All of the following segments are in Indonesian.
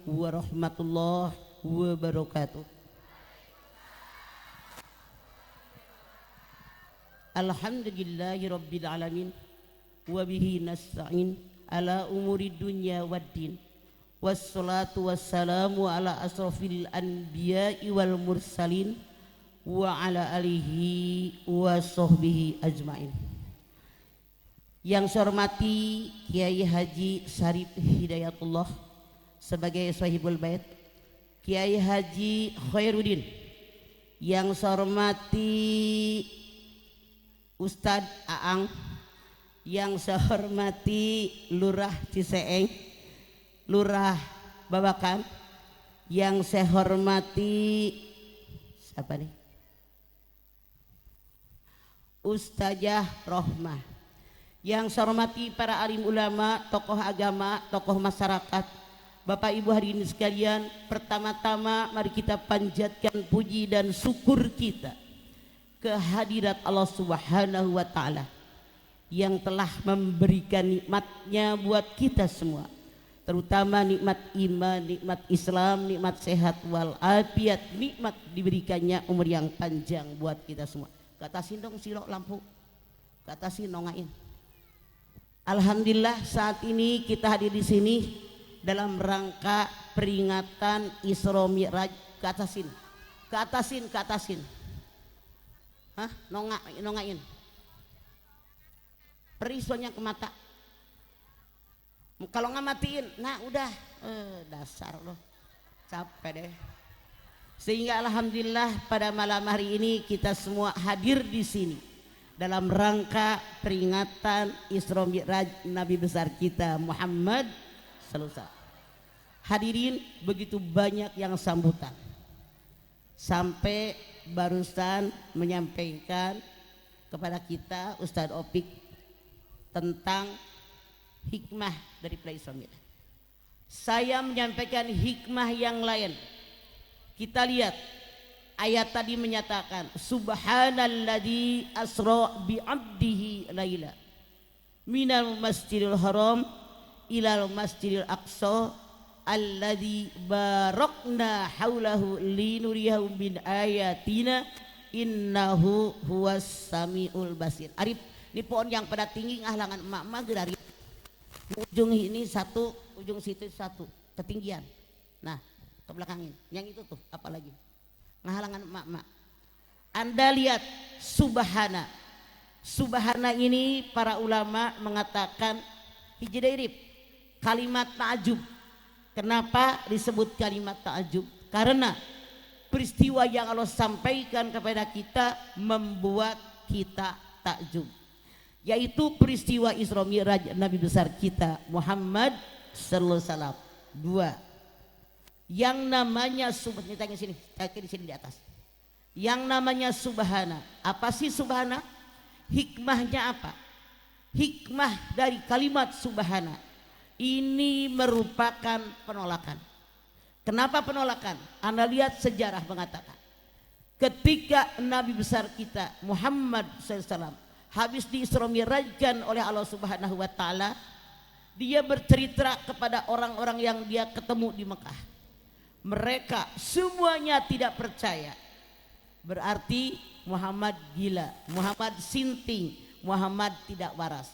warahmatullahi wabarakatuh. Alhamdulillahi rabbil alamin wa bihi nasta'in ala umuri dunya waddin. Wassalatu wassalamu ala asrafil anbiya'i wal mursalin wa ala alihi wa sahbihi ajmain. Yang saya hormati Kiai Haji Syarif Hidayatullah sebagai sahibul bait, Kiai Haji Khairuddin. Yang saya hormati Ustadz Aang, yang saya hormati Lurah Ciseeng, Lurah Babakan, yang saya hormati siapa nih? Ustazah Rohmah, yang saya hormati para alim ulama, tokoh agama, tokoh masyarakat, Bapak Ibu hadirin sekalian. Pertama-tama mari kita panjatkan puji dan syukur kita kehadirat Allah Subhanahu wa Ta'ala yang telah memberikan nikmatnya buat kita semua, terutama nikmat iman, nikmat Islam, nikmat sehat wal afiat, nikmat diberikannya umur yang panjang buat kita semua. Katasin dong sirok lampu, katasin nongain. Alhamdulillah saat ini kita hadir di sini dalam rangka peringatan Isra Mi'raj. Katasin, katasin, katasin. Hah? Nongain. Perisonya ke mata. Kalau nggak matiin, nah udah, dasar loh, capek deh. Sehingga alhamdulillah pada malam hari ini kita semua hadir di sini dalam rangka peringatan Isra Mi'raj Nabi besar kita Muhammad sallallahu alaihi wasallam. Hadirin, begitu banyak yang sambutan. Sampai barusan menyampaikan kepada kita Ustadz Opik tentang hikmah dari Isra Mi'raj. Saya menyampaikan hikmah yang lain. Kita lihat ayat tadi menyatakan subhanalladzi asra bi 'abdihi laila minal masjidil haram ilal masjidil aqsa alladzi barakna haulahu linuriyahu min ayatina innahu huwas samiul basir. Arif, ini pohon yang pada tinggi ngahalangan emak-emak gerari. Ujung ini satu, ujung situ satu, ketinggian. Nah, ke belakangin. Yang itu tuh apalagi? Ngahalangan emak-emak. Anda lihat subhana. Subhana ini para ulama mengatakan hijdairib, kalimat ta'ajub. Kenapa disebut kalimat ta'ajub? Karena peristiwa yang Allah sampaikan kepada kita membuat kita takjub, yaitu peristiwa Isra Mi'raj Nabi besar kita Muhammad sallallahu alaihi wasallam. Dua, yang namanya subhana, di sini, di sini di atas. Yang namanya subhana. Apa sih subhana? Hikmahnya apa? Hikmah dari kalimat subhana ini merupakan penolakan. Kenapa penolakan? Anda lihat sejarah mengatakan ketika Nabi besar kita Muhammad SAW habis di Isra Mi'rajkan oleh Allah Subhanahu wa Ta'ala, dia bercerita kepada orang-orang yang dia ketemu di Mekah. Mereka semuanya tidak percaya. Berarti Muhammad gila, Muhammad sinting, Muhammad tidak waras.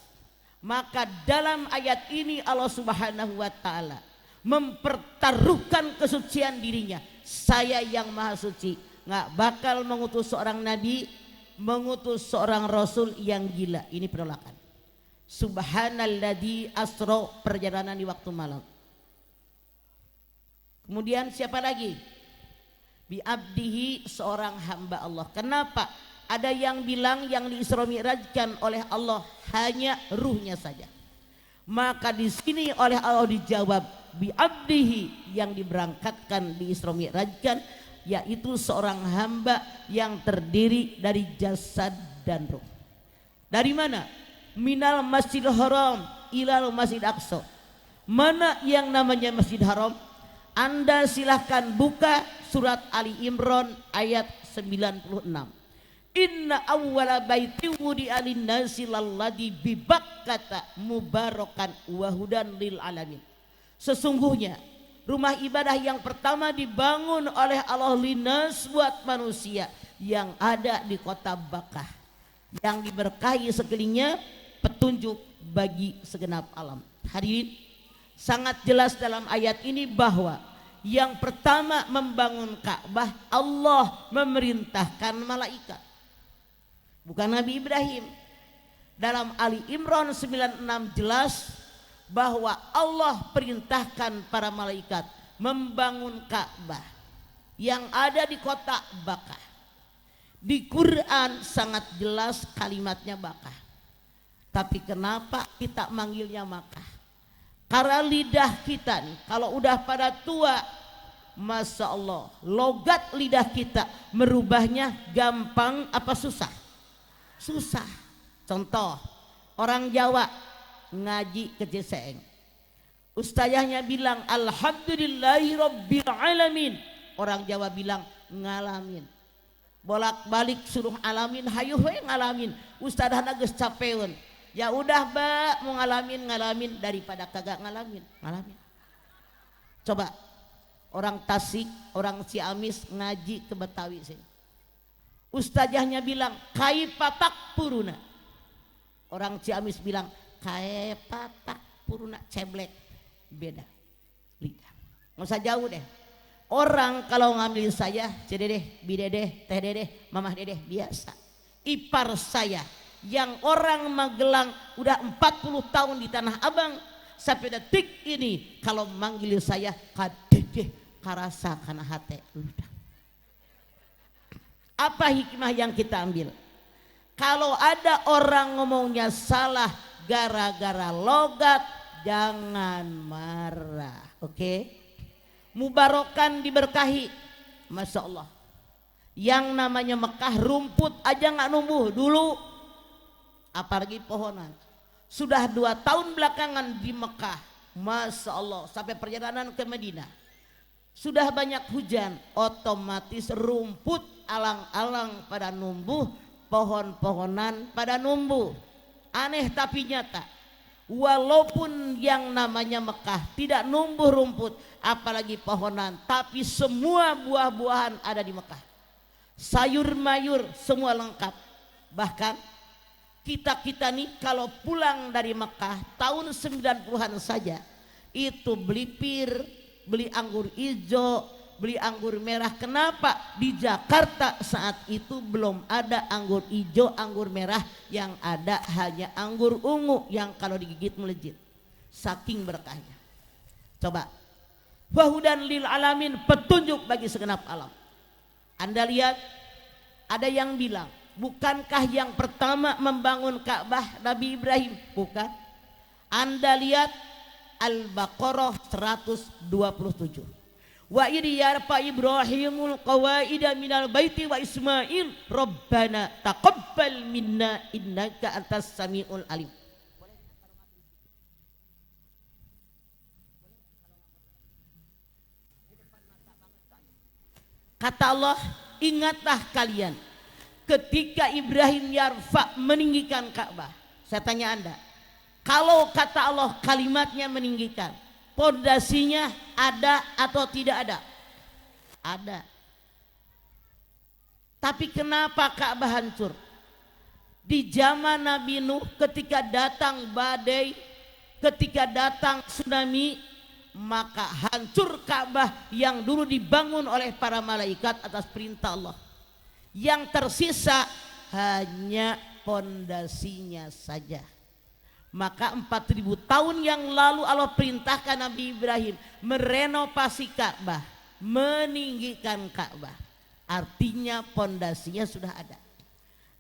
Maka dalam ayat ini Allah Subhanahu wa Ta'ala mempertaruhkan kesucian dirinya. Saya yang maha suci nggak bakal mengutus seorang nabi, mengutus seorang rasul yang gila. Ini penolakan. Subhanalladzi asra, perjalanan di waktu malam. Kemudian siapa lagi? Bi abdihi, seorang hamba Allah. Kenapa? Ada yang bilang yang di Isra Mi'rajkan oleh Allah hanya ruhnya saja. Maka di sini oleh Allah dijawab bi abdihi, yang diberangkatkan di Isra Mi'rajkan yaitu seorang hamba yang terdiri dari jasad dan ruh. Dari mana? Minal Masjidil Haram ilal Masjid Aqsa. Mana yang namanya Masjid Haram? Anda silahkan buka surat Ali Imran ayat 96. Inna awwala baiti wudi'a lin-nasi lalladzi bi Bakkata mubarakan wa hudan lil alamin. Sesungguhnya rumah ibadah yang pertama dibangun oleh Allah linas buat manusia yang ada di kota Bakkah, yang diberkahi sekelilingnya petunjuk bagi segenap alam. Hadirin, sangat jelas dalam ayat ini bahwa yang pertama membangun Ka'bah Allah memerintahkan malaikat, bukan Nabi Ibrahim. Dalam Ali Imran 96 jelas bahwa Allah perintahkan para malaikat membangun Ka'bah yang ada di kota Bakkah. Di Quran sangat jelas kalimatnya Bakkah. Tapi kenapa kita manggilnya Makkah? Karena lidah kita nih kalau udah pada tua, Masya Allah, logat lidah kita merubahnya gampang apa susah? Susah. Contoh, orang Jawa ngaji ke Ciseeng, ustazahnya bilang alhamdulillahi rabbil alamin, orang Jawa bilang ngalamin. Bolak balik suruh alamin, hayu we ngalamin, ustazahna geus capeun. Ya udah Mbak, mau ngalamin daripada kagak ngalamin. Coba orang Tasik, orang Ciamis ngaji ke Betawi sini, ustazahnya bilang kaipatak puruna, orang Ciamis bilang kaipatak puruna, ceblek, beda lidah. Nggak usah jauh deh. Orang kalau ngambil saya, cededeh, bidedeh, teh dedeh, mamah dedeh, biasa. Ipar saya yang orang Magelang udah 40 tahun di Tanah Abang, sampai detik ini kalau manggil saya kadedeh karasa kana hate. Apa hikmah yang kita ambil? Kalau ada orang ngomongnya salah gara-gara logat, jangan marah, oke? Mubarokan diberkahi, Masya Allah. Yang namanya Mekah rumput aja nggak numbuh dulu, apalagi pohonan. Sudah 2 tahun belakangan di Mekah, Masya Allah, sampai perjalanan ke Madinah sudah banyak hujan, otomatis rumput alang-alang pada numbuh, pohon-pohonan pada numbuh. Aneh tapi nyata, walaupun yang namanya Mekah tidak numbuh rumput apalagi pohonan, tapi semua buah-buahan ada di Mekah, sayur mayur semua lengkap. Bahkan kita nih kalau pulang dari Mekah tahun 90-an saja itu beli pir, beli anggur hijau, beli anggur merah. Kenapa? Di Jakarta saat itu belum ada anggur hijau, anggur merah, yang ada hanya anggur ungu yang kalau digigit melejit, saking berkahnya. Coba, wahudan lil alamin, petunjuk bagi segenap alam. Anda lihat, ada yang bilang, bukankah yang pertama membangun Ka'bah Nabi Ibrahim? Bukan. Anda lihat Al-Baqarah 127. Wa idh yarfa Ibrahimul qawaida minal baiti wa Ismail Rabbana taqabbal minna innaka antas samiul alim. Kata Allah, ingatlah kalian ketika Ibrahim yarfa, meninggikan Ka'bah. Saya tanya Anda, kalau kata Allah kalimatnya meninggikan, pondasinya ada atau tidak ada? Ada. Tapi kenapa Ka'bah hancur? Di zaman Nabi Nuh ketika datang badai, ketika datang tsunami, maka hancur Ka'bah yang dulu dibangun oleh para malaikat atas perintah Allah. Yang tersisa hanya pondasinya saja. Maka 4000 tahun yang lalu Allah perintahkan Nabi Ibrahim merenovasi Ka'bah, meninggikan Ka'bah. Artinya pondasinya sudah ada.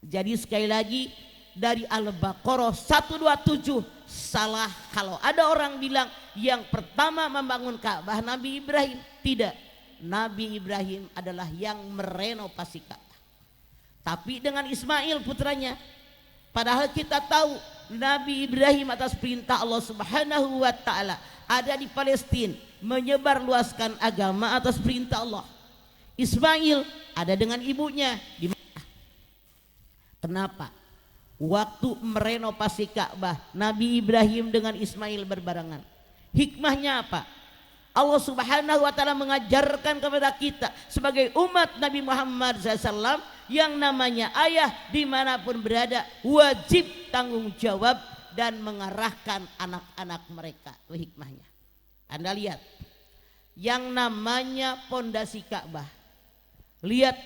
Jadi sekali lagi dari Al-Baqarah 127 salah kalau ada orang bilang yang pertama membangun Ka'bah Nabi Ibrahim. Tidak, Nabi Ibrahim adalah yang merenovasi Ka'bah, tapi dengan Ismail putranya. Padahal kita tahu Nabi Ibrahim atas perintah Allah Subhanahu wa ta'ala ada di Palestina, menyebar luaskan agama atas perintah Allah. Ismail ada dengan ibunya di Mekah. Kenapa? Waktu merenovasi Ka'bah Nabi Ibrahim dengan Ismail berbarengan. Hikmahnya apa? Allah Subhanahu wa ta'ala mengajarkan kepada kita sebagai umat Nabi Muhammad SAW yang namanya ayah dimanapun berada wajib tanggung jawab dan mengarahkan anak-anak mereka. Itu hikmahnya. Anda lihat yang namanya pondasi Ka'bah, lihat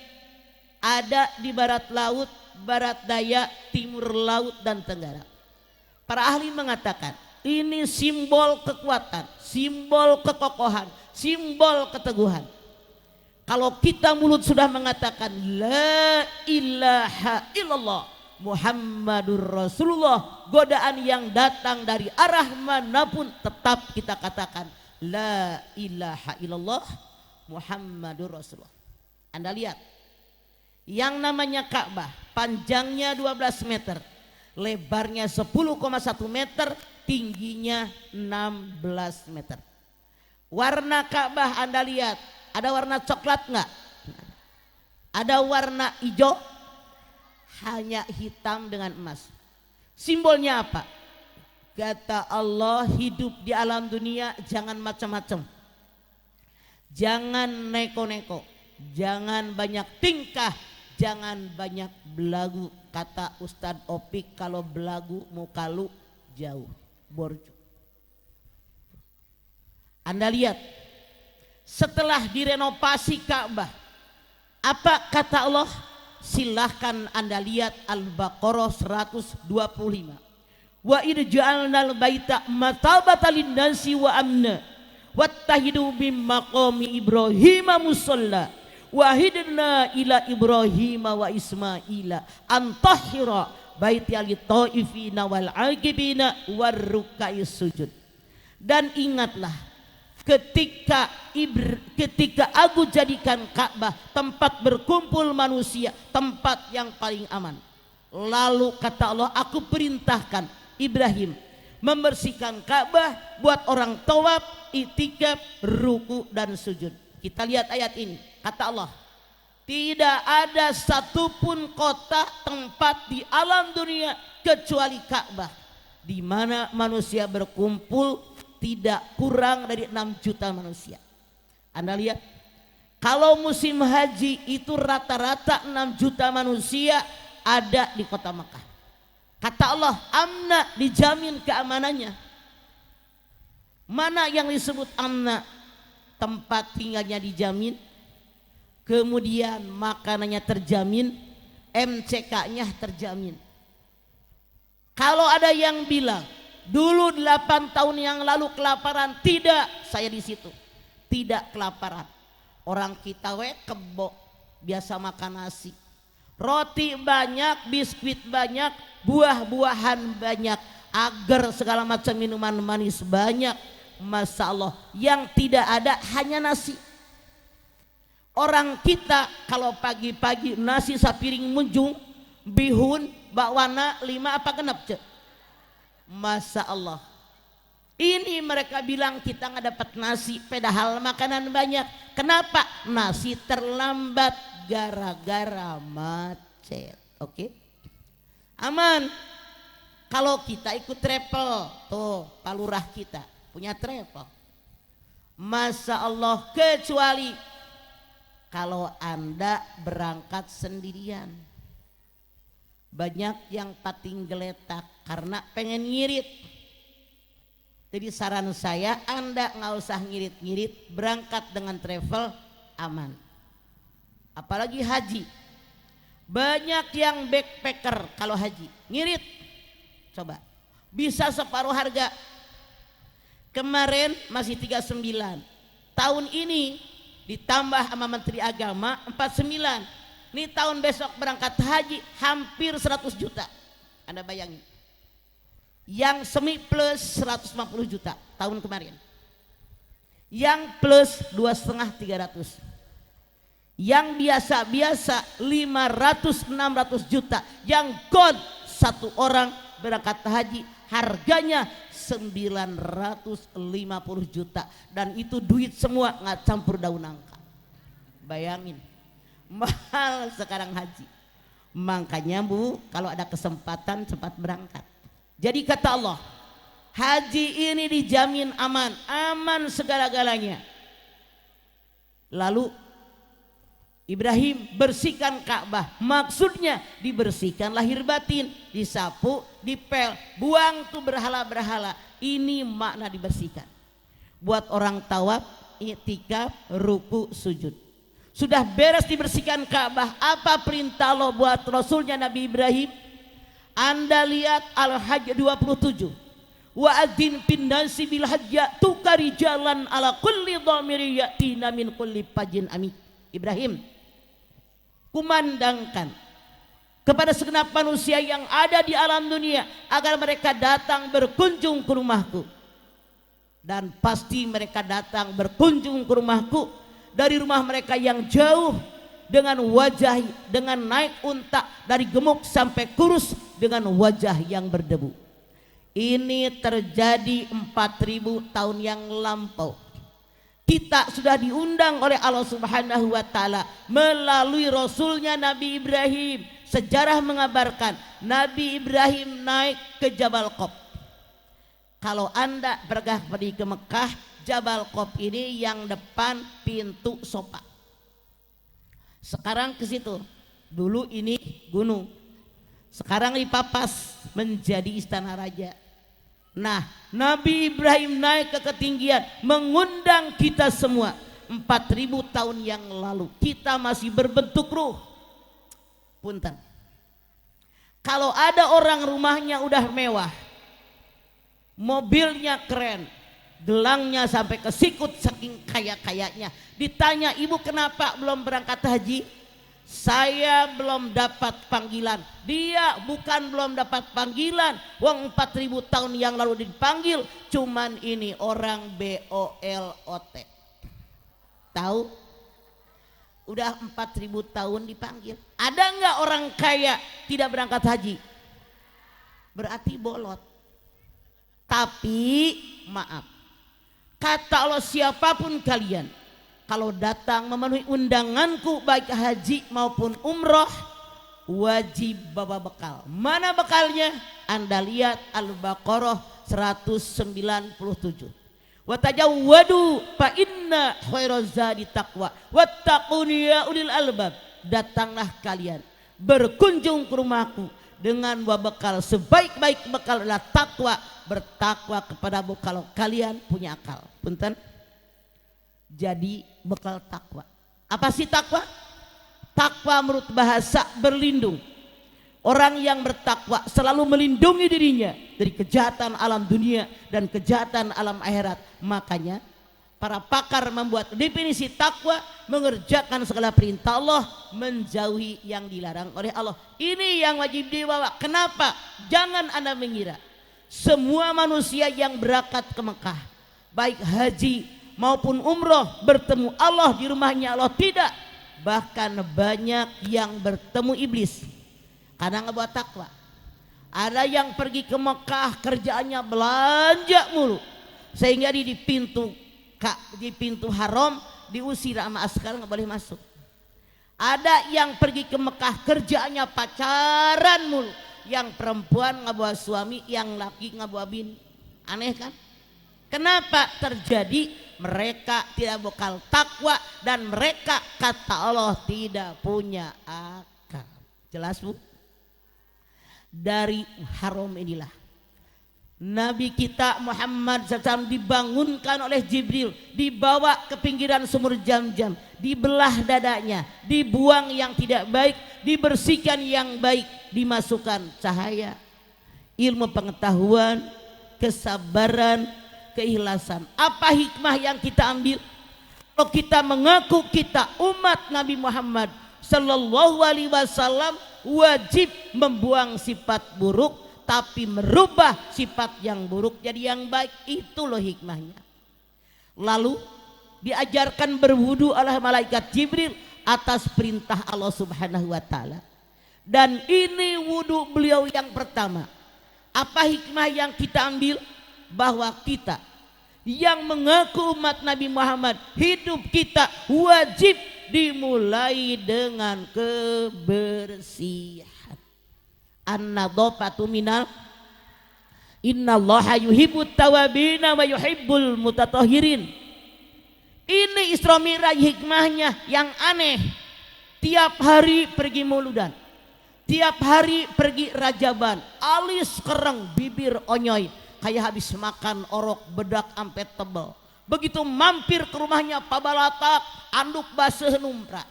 ada di barat laut, barat daya, timur laut dan tenggara. Para ahli mengatakan ini simbol kekuatan, simbol kekokohan, simbol keteguhan. Kalau kita mulut sudah mengatakan la ilaha illallah Muhammadur Rasulullah, godaan yang datang dari arah manapun tetap kita katakan la ilaha illallah Muhammadur Rasulullah. Anda lihat yang namanya Ka'bah panjangnya 12 meter, lebarnya 10,1 meter, tingginya 16 meter. Warna Ka'bah Anda lihat, ada warna coklat enggak? Ada warna hijau? Hanya hitam dengan emas. Simbolnya apa? Kata Allah, hidup di alam dunia jangan macam-macam. Jangan neko-neko, jangan banyak tingkah, jangan banyak belagu. Kata Ustadz Opik, kalau belagu muka lu jauh, borju. Anda lihat setelah direnovasi Ka'bah, apa kata Allah? Silahkan Anda lihat Al-Baqarah 125. Wa idh ja'alnal baita matabatan lin-nasi wa amna wattahidu bim maqami Ibrahim musalla wahidna ila Ibrahim wa Ismaila antahira baiti lit-taifina wal 'aqibina warruka'is sujud. Dan ingatlah ketika aku jadikan Ka'bah tempat berkumpul manusia, tempat yang paling aman. Lalu kata Allah, aku perintahkan Ibrahim membersihkan Ka'bah buat orang tawaf, itikaf, ruku dan sujud. Kita lihat ayat ini. Kata Allah, tidak ada satupun kota tempat di alam dunia kecuali Ka'bah di mana manusia berkumpul tidak kurang dari 6 juta manusia. Anda lihat, kalau musim haji itu rata-rata 6 juta manusia ada di kota Makkah. Kata Allah, amna, dijamin keamanannya. Mana yang disebut amna? Tempat tinggalnya dijamin, kemudian makanannya terjamin, MCK-nya terjamin. Kalau ada yang bilang dulu 8 tahun yang lalu kelaparan, tidak, saya di situ. Tidak kelaparan. Orang kita kebo, biasa makan nasi. Roti banyak, biskuit banyak, buah-buahan banyak, agar segala macam minuman manis banyak. Masya Allah, yang tidak ada hanya nasi. Orang kita kalau pagi-pagi nasi sapiring munjung, bihun, bakwana 5 apa genap cek? Masya Allah, ini mereka bilang kita nggak dapat nasi padahal makanan banyak. Kenapa? Nasi terlambat gara-gara macet. Oke, aman. Kalau kita ikut travel, tuh Pak Lurah kita punya travel, Masya Allah, kecuali kalau Anda berangkat sendirian. Banyak yang pating geletak karena pengen ngirit. Jadi saran saya, Anda nggak usah ngirit-ngirit, berangkat dengan travel aman. Apalagi haji, banyak yang backpacker kalau haji ngirit. Coba, bisa separuh harga. Kemarin masih 39, tahun ini ditambah sama Menteri Agama 49. Ini tahun besok berangkat haji hampir 100 juta. Anda bayangin. Yang semi plus 150 juta tahun kemarin. Yang plus 2,5 300. Yang biasa-biasa 500-600 juta. Yang gold satu orang berangkat haji harganya 950 juta. Dan itu duit semua, nggak campur daun nangka. Bayangin. Mahal sekarang haji. Makanya Bu, kalau ada kesempatan cepat berangkat. Jadi kata Allah, Haji ini dijamin aman, aman segala-galanya. Lalu Ibrahim bersihkan Ka'bah, maksudnya dibersihkan lahir batin, disapu, dipel, buang tuh berhala-berhala. Ini makna dibersihkan. Buat orang tawaf, i'tikaf, ruku, sujud. Sudah beres dibersihkan Ka'bah, apa perintah Allah buat Rasulnya Nabi Ibrahim? Anda lihat Al-Hajj 27. Wa adzin fin nasi bil hajja tukari jalan ala kulli dhamiri yatina min kulli fajin amik. Ibrahim, kumandangkan kepada segenap manusia yang ada di alam dunia agar mereka datang berkunjung ke rumahku. Dan pasti mereka datang berkunjung ke rumahku dari rumah mereka yang jauh, dengan wajah, dengan naik unta dari gemuk sampai kurus, dengan wajah yang berdebu. Ini terjadi 4.000 tahun yang lampau. Kita sudah diundang oleh Allah Subhanahu wa Ta'ala melalui Rasulnya Nabi Ibrahim. Sejarah mengabarkan Nabi Ibrahim naik ke Jabal Qop. Kalau Anda pergi ke Mekah, Jabal Qop ini yang depan pintu Sofa. Sekarang ke situ. Dulu ini gunung. Sekarang dipapas menjadi istana raja. Nah, Nabi Ibrahim naik ke ketinggian mengundang kita semua. 4.000 tahun yang lalu kita masih berbentuk ruh. Punten. Kalau ada orang rumahnya udah mewah, mobilnya keren, gelangnya sampai ke sikut saking kaya-kayanya, ditanya, ibu kenapa belum berangkat haji? Saya belum dapat panggilan. Dia bukan belum dapat panggilan, wong 4.000 tahun yang lalu dipanggil. Cuman ini orang BOLOT. Tahu? Udah 4.000 tahun dipanggil. Ada nggak orang kaya tidak berangkat haji? Berarti bolot. Tapi maaf, kata Allah, siapapun kalian kalau datang memenuhi undanganku baik haji maupun umroh, wajib bawa bekal. Mana bekalnya? Anda lihat Al-Baqarah 197. Wa tajawwadu fa inna khairaz zadi taqwa wattaquni ya ulil albab. Datanglah kalian berkunjung ke rumahku dengan bawa bekal, sebaik-baik bekal adalah takwa. Bertakwa kepadamu kalau kalian punya akal. Punten. Jadi bekal takwa. Apa sih takwa? Takwa menurut bahasa berlindung. Orang yang bertakwa selalu melindungi dirinya dari kejahatan alam dunia dan kejahatan alam akhirat. Makanya para pakar membuat definisi takwa, mengerjakan segala perintah Allah, menjauhi yang dilarang oleh Allah. Ini yang wajib dibawa. Kenapa? Jangan Anda mengira semua manusia yang berangkat ke Mekah, baik haji maupun umroh, bertemu Allah di rumahnya Allah. Tidak. Bahkan banyak yang bertemu iblis karena nggak buat takwa. Ada yang pergi ke Mekah kerjaannya belanja mulu, sehingga di pintu haram diusir sama askar, nggak boleh masuk. Ada yang pergi ke Mekah kerjaannya pacaran mulu, yang perempuan nggak bawa suami, yang laki nggak bawa bini. Aneh kan? Kenapa terjadi? Mereka tidak bekal takwa dan mereka, kata Allah, tidak punya akal. Jelas bu? Dari haram inilah Nabi kita Muhammad SAW dibangunkan oleh Jibril, dibawa ke pinggiran sumur Jam-Jam, dibelah dadanya, dibuang yang tidak baik, dibersihkan yang baik, dimasukkan cahaya, ilmu pengetahuan, kesabaran, keikhlasan. Apa hikmah yang kita ambil? Kalau kita mengaku kita umat Nabi Muhammad Sallallahu Alaihi Wasallam, wajib membuang sifat buruk, tapi merubah sifat yang buruk jadi yang baik. Itu loh hikmahnya. Lalu diajarkan berwudu oleh malaikat Jibril atas perintah Allah Subhanahu wa Ta'ala. Dan ini wudu beliau yang pertama. Apa hikmah yang kita ambil? Bahwa kita yang mengaku umat Nabi Muhammad, hidup kita wajib dimulai dengan kebersihan. An-nadhafatu minal Innallaha yuhibbut tawabina wa yuhibbul mutatahhirin. Ini Isra Mi'raj hikmahnya yang aneh. Tiap hari pergi Mauludan, tiap hari pergi Rajaban, alis kereng, bibir onyoy, kayak habis makan orok bedak ampe tebel. Begitu mampir ke rumahnya Pak Balatak, anduk basah numpra,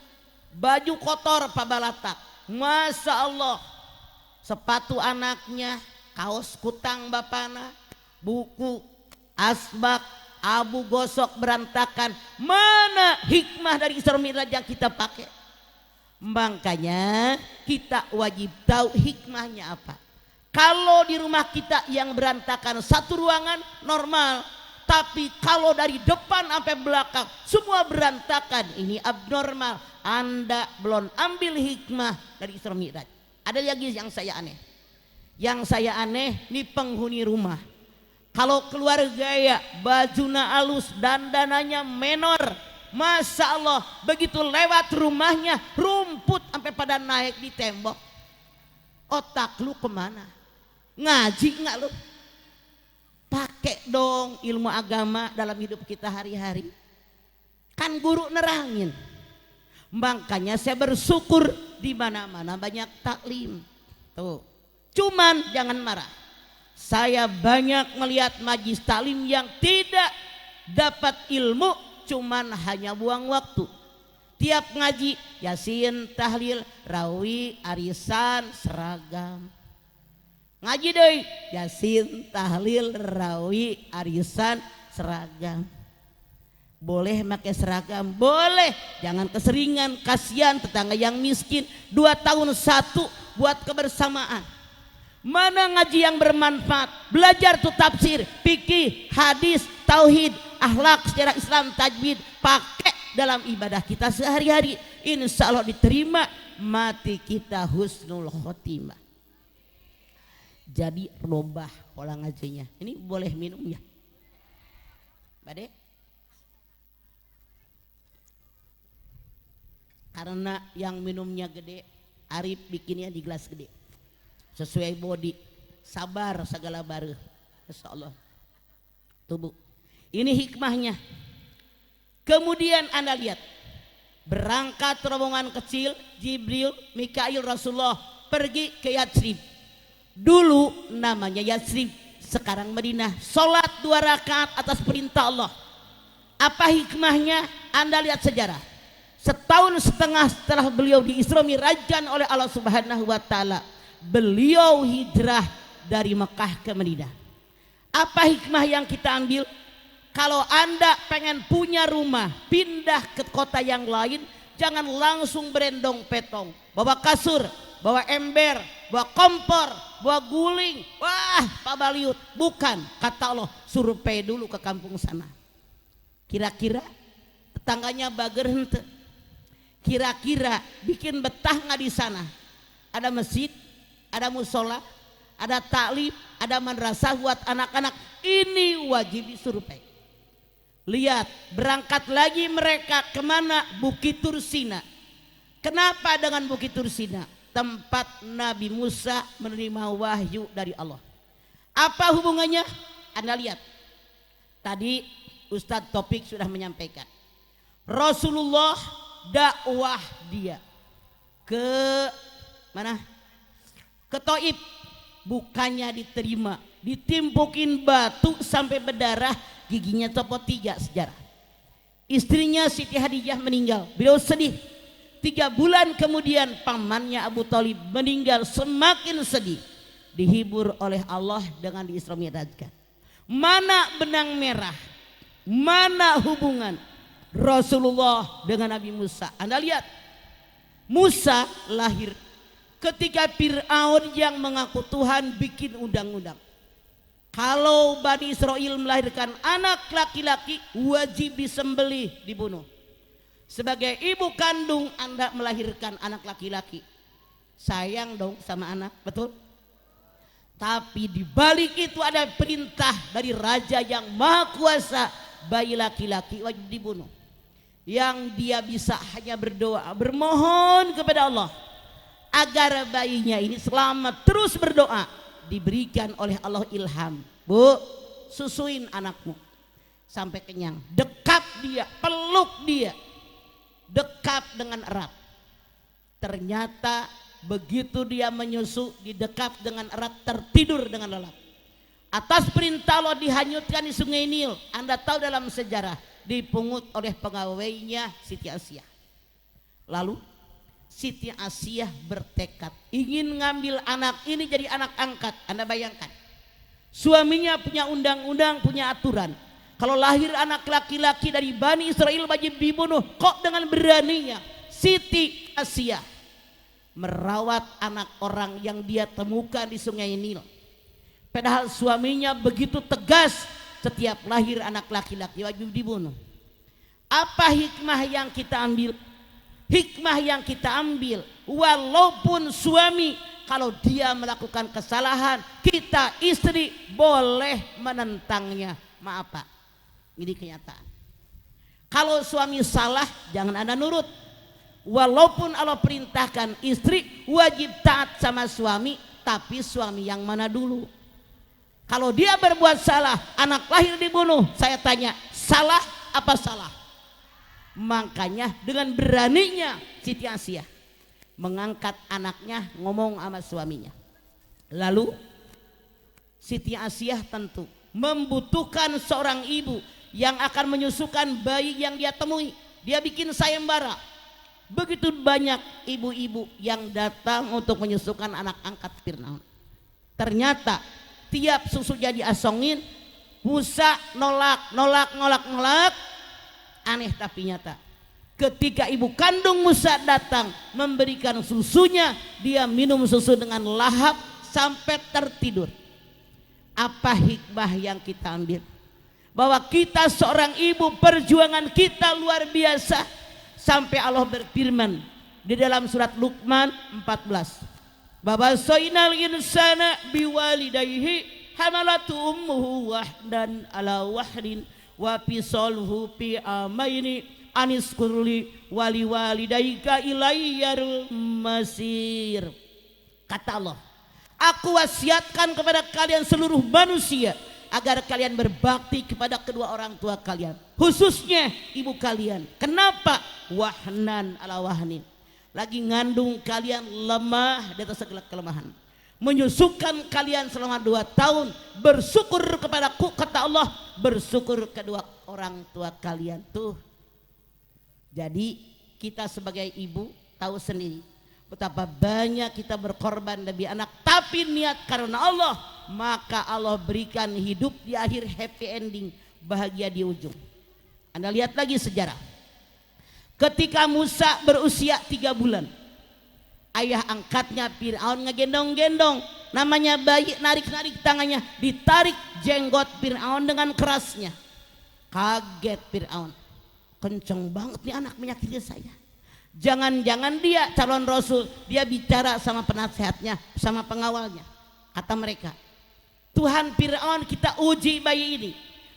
baju kotor Pak Balatak, Masya Allah, sepatu anaknya, kaos kutang bapana, buku, asbak, abu gosok berantakan. Mana hikmah dari Isra Mi'raj yang kita pakai? Makanya kita wajib tahu hikmahnya apa. Kalau di rumah kita yang berantakan satu ruangan normal, tapi kalau dari depan sampai belakang semua berantakan, ini abnormal. Anda belum ambil hikmah dari Isra Mi'raj. Ada lagi yang saya aneh. Yang saya aneh nih penghuni rumah. Kalau keluar gaya bajuna alus, dandananya menor, Masya Allah, begitu lewat rumahnya rumput sampai pada naik di tembok. Otak lu kemana? Ngaji nggak lu? Pakai dong ilmu agama dalam hidup kita hari-hari. Kan guru nerangin. Makanya saya bersyukur di mana-mana banyak taklim. Tuh. Cuman jangan marah. Saya banyak melihat majlis taklim yang tidak dapat ilmu, cuman hanya buang waktu. Tiap ngaji Yasin, tahlil, rawi, arisan, seragam. Ngaji deh Yasin, tahlil, rawi, arisan, seragam. Boleh pakai seragam, boleh. Jangan keseringan, kasihan tetangga yang miskin. 2 tahun 1 buat kebersamaan. Mana ngaji yang bermanfaat? Belajar tuh tafsir, fikih, hadis, tauhid, akhlak secara Islam, tajwid, pakai dalam ibadah kita sehari-hari. Insya Allah diterima, mati kita husnul khotimah. Jadi robah pola ngajinya. Ini boleh minum ya, Bade? Karena yang minumnya gede, Arif bikinnya di gelas gede, sesuai body, sabar segala baru, Insya Allah. Tubuh. Ini hikmahnya. Kemudian Anda lihat, berangkat rombongan kecil, Jibril, Mikail, Rasulullah pergi ke Yatsrib. Dulu namanya Yatsrib, sekarang Madinah. Sholat 2 rakaat atas perintah Allah. Apa hikmahnya? Anda lihat sejarah. Setahun setengah setelah beliau di Isra Mi'rajkan oleh Allah Subhanahu wa Ta'ala, beliau hijrah dari Mekah ke Madinah. Apa hikmah yang kita ambil? Kalau Anda pengen punya rumah, pindah ke kota yang lain, jangan langsung berendong petong, bawa kasur, bawa ember, bawa kompor, bawa guling, wah Pak Baliut. Bukan, kata Allah, survei dulu ke kampung sana. Kira-kira tetangganya bager hente, kira-kira bikin betah nggak di sana? Ada masjid, ada musola, ada taklim, ada madrasah buat anak-anak. Ini wajib disurvei. Lihat, berangkat lagi mereka kemana? Bukit Tursina. Kenapa dengan Bukit Tursina? Tempat Nabi Musa menerima wahyu dari Allah. Apa hubungannya? Anda lihat, tadi Ustadz Topik sudah menyampaikan, Rasulullah dakwah dia ke mana? Ke Taif. Bukannya diterima, ditimpukin batu sampai berdarah, giginya copot 3 sejarah. Istrinya Siti Hadijah meninggal, beliau sedih. 3 bulan kemudian pamannya Abu Thalib meninggal, semakin sedih. Dihibur oleh Allah dengan di Isra Mi'rajkan. Mana benang merah? Mana hubungan Rasulullah dengan Nabi Musa? Anda lihat, Musa lahir ketika Fir'aun yang mengaku Tuhan bikin undang-undang. Kalau Bani Israel melahirkan anak laki-laki, wajib disembelih, dibunuh. Sebagai ibu kandung Anda melahirkan anak laki-laki, sayang dong sama anak, betul? Tapi di balik itu ada perintah dari Raja yang Maha Kuasa, bayi laki-laki wajib dibunuh. Yang dia bisa hanya berdoa, bermohon kepada Allah agar bayinya ini selamat, terus berdoa. diberikan oleh Allah ilham, Bu, susuin anakmu sampai kenyang, dekap dia, peluk dia, dekap dengan erat. Ternyata begitu dia menyusu, didekap dengan erat, tertidur dengan lelap. Atas perintah Allah dihanyutkan di Sungai Nil. Anda tahu dalam sejarah, dipungut oleh pegawainya Siti Asiyah. Lalu Siti Asiyah bertekad ingin ngambil anak ini jadi anak angkat. Anda bayangkan, suaminya punya undang-undang, punya aturan. Kalau lahir anak laki-laki dari Bani Israel wajib dibunuh. Kok dengan beraninya Siti Asiyah merawat anak orang yang dia temukan di Sungai Nil. Padahal suaminya begitu tegas, setiap lahir anak laki-laki wajib dibunuh. Apa hikmah yang kita ambil? Hikmah yang kita ambil, walaupun suami kalau dia melakukan kesalahan, kita istri boleh menentangnya. Maaf Pak, ini kenyataan. Kalau suami salah, jangan Anda nurut. Walaupun Allah perintahkan istri wajib taat sama suami, tapi suami yang mana dulu? Kalau dia berbuat salah, anak lahir dibunuh, saya tanya, salah apa salah? Makanya dengan beraninya Siti Asiyah mengangkat anaknya, ngomong sama suaminya. Lalu Siti Asiyah tentu membutuhkan seorang ibu yang akan menyusukan bayi yang dia temui. Dia bikin sayembara. Begitu banyak ibu-ibu yang datang untuk menyusukan anak angkat Fir'aun. Ternyata tiap susu jadi asongin, Musa nolak. Aneh tapi nyata. Ketika ibu kandung Musa datang memberikan susunya, dia minum susu dengan lahap sampai tertidur. Apa hikmah yang kita ambil? Bahwa kita seorang ibu, perjuangan kita luar biasa. Sampai Allah berfirman di dalam surat Luqman 14. Babasoinal insana biwalidayhi hamalatu ummuhu wahdan ala wahrin wa fisalhu fi amaini aniskurli wali walidayka ilayyar masir. Kata Allah, aku wasiatkan kepada kalian seluruh manusia agar kalian berbakti kepada kedua orang tua kalian, khususnya ibu kalian. Kenapa? Wahnan ala wahnin, lagi ngandung kalian lemah di atas segala kelemahan, menyusukan kalian selama 2 tahun. Bersyukur kepadaku, kata Allah, bersyukur kedua orang tua kalian. Tuh, jadi kita sebagai ibu tahu sendiri betapa banyak kita berkorban demi anak, tapi niat karena Allah, maka Allah berikan hidup di akhir happy ending, bahagia di ujung. Anda lihat lagi sejarah. Ketika Musa berusia 3 bulan, ayah angkatnya Fir'aun ngegendong-gendong, namanya bayi, narik-narik tangannya, ditarik jenggot Fir'aun dengan kerasnya. Kaget Fir'aun, kenceng banget nih anak menyakiti saya. Jangan-jangan dia calon rasul. Dia bicara sama penasehatnya, sama pengawalnya. Kata mereka, Tuhan Fir'aun, kita uji bayi ini.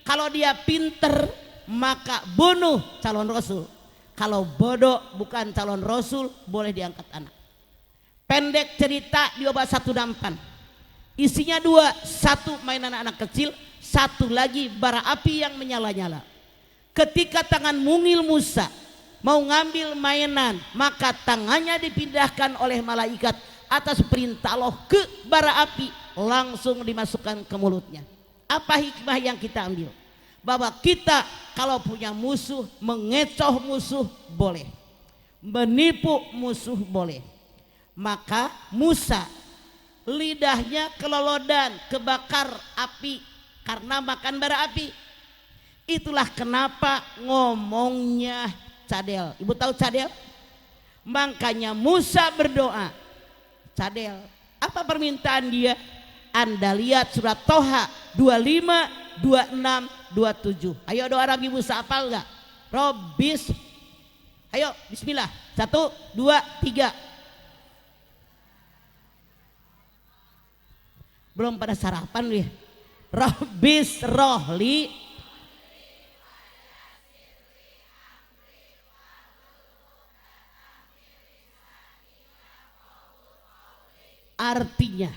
Kalau dia pinter, maka bunuh calon rasul. Kalau bodoh, bukan calon rasul, boleh diangkat anak. Pendek cerita, dioba 1 nampan. Isinya 2, 1 mainan anak kecil, 1 lagi bara api yang menyala-nyala. Ketika tangan mungil Musa mau ngambil mainan, maka tangannya dipindahkan oleh malaikat atas perintah Allah ke bara api, langsung dimasukkan ke mulutnya. Apa hikmah yang kita ambil? Bahwa kita kalau punya musuh, mengecoh musuh boleh, menipu musuh boleh. Maka Musa lidahnya kelolodan, kebakar api karena makan bara api. Itulah kenapa ngomongnya cadel. Ibu tahu cadel? Makanya Musa berdoa. Cadel, apa permintaan dia? Anda lihat surat Toha 25, 26, 27. Ayo doa Nabi Musa, hafal enggak? Robis. Ayo bismillah. 1, 2, 3. Belum pada sarapan ya. Robis rohli. Artinya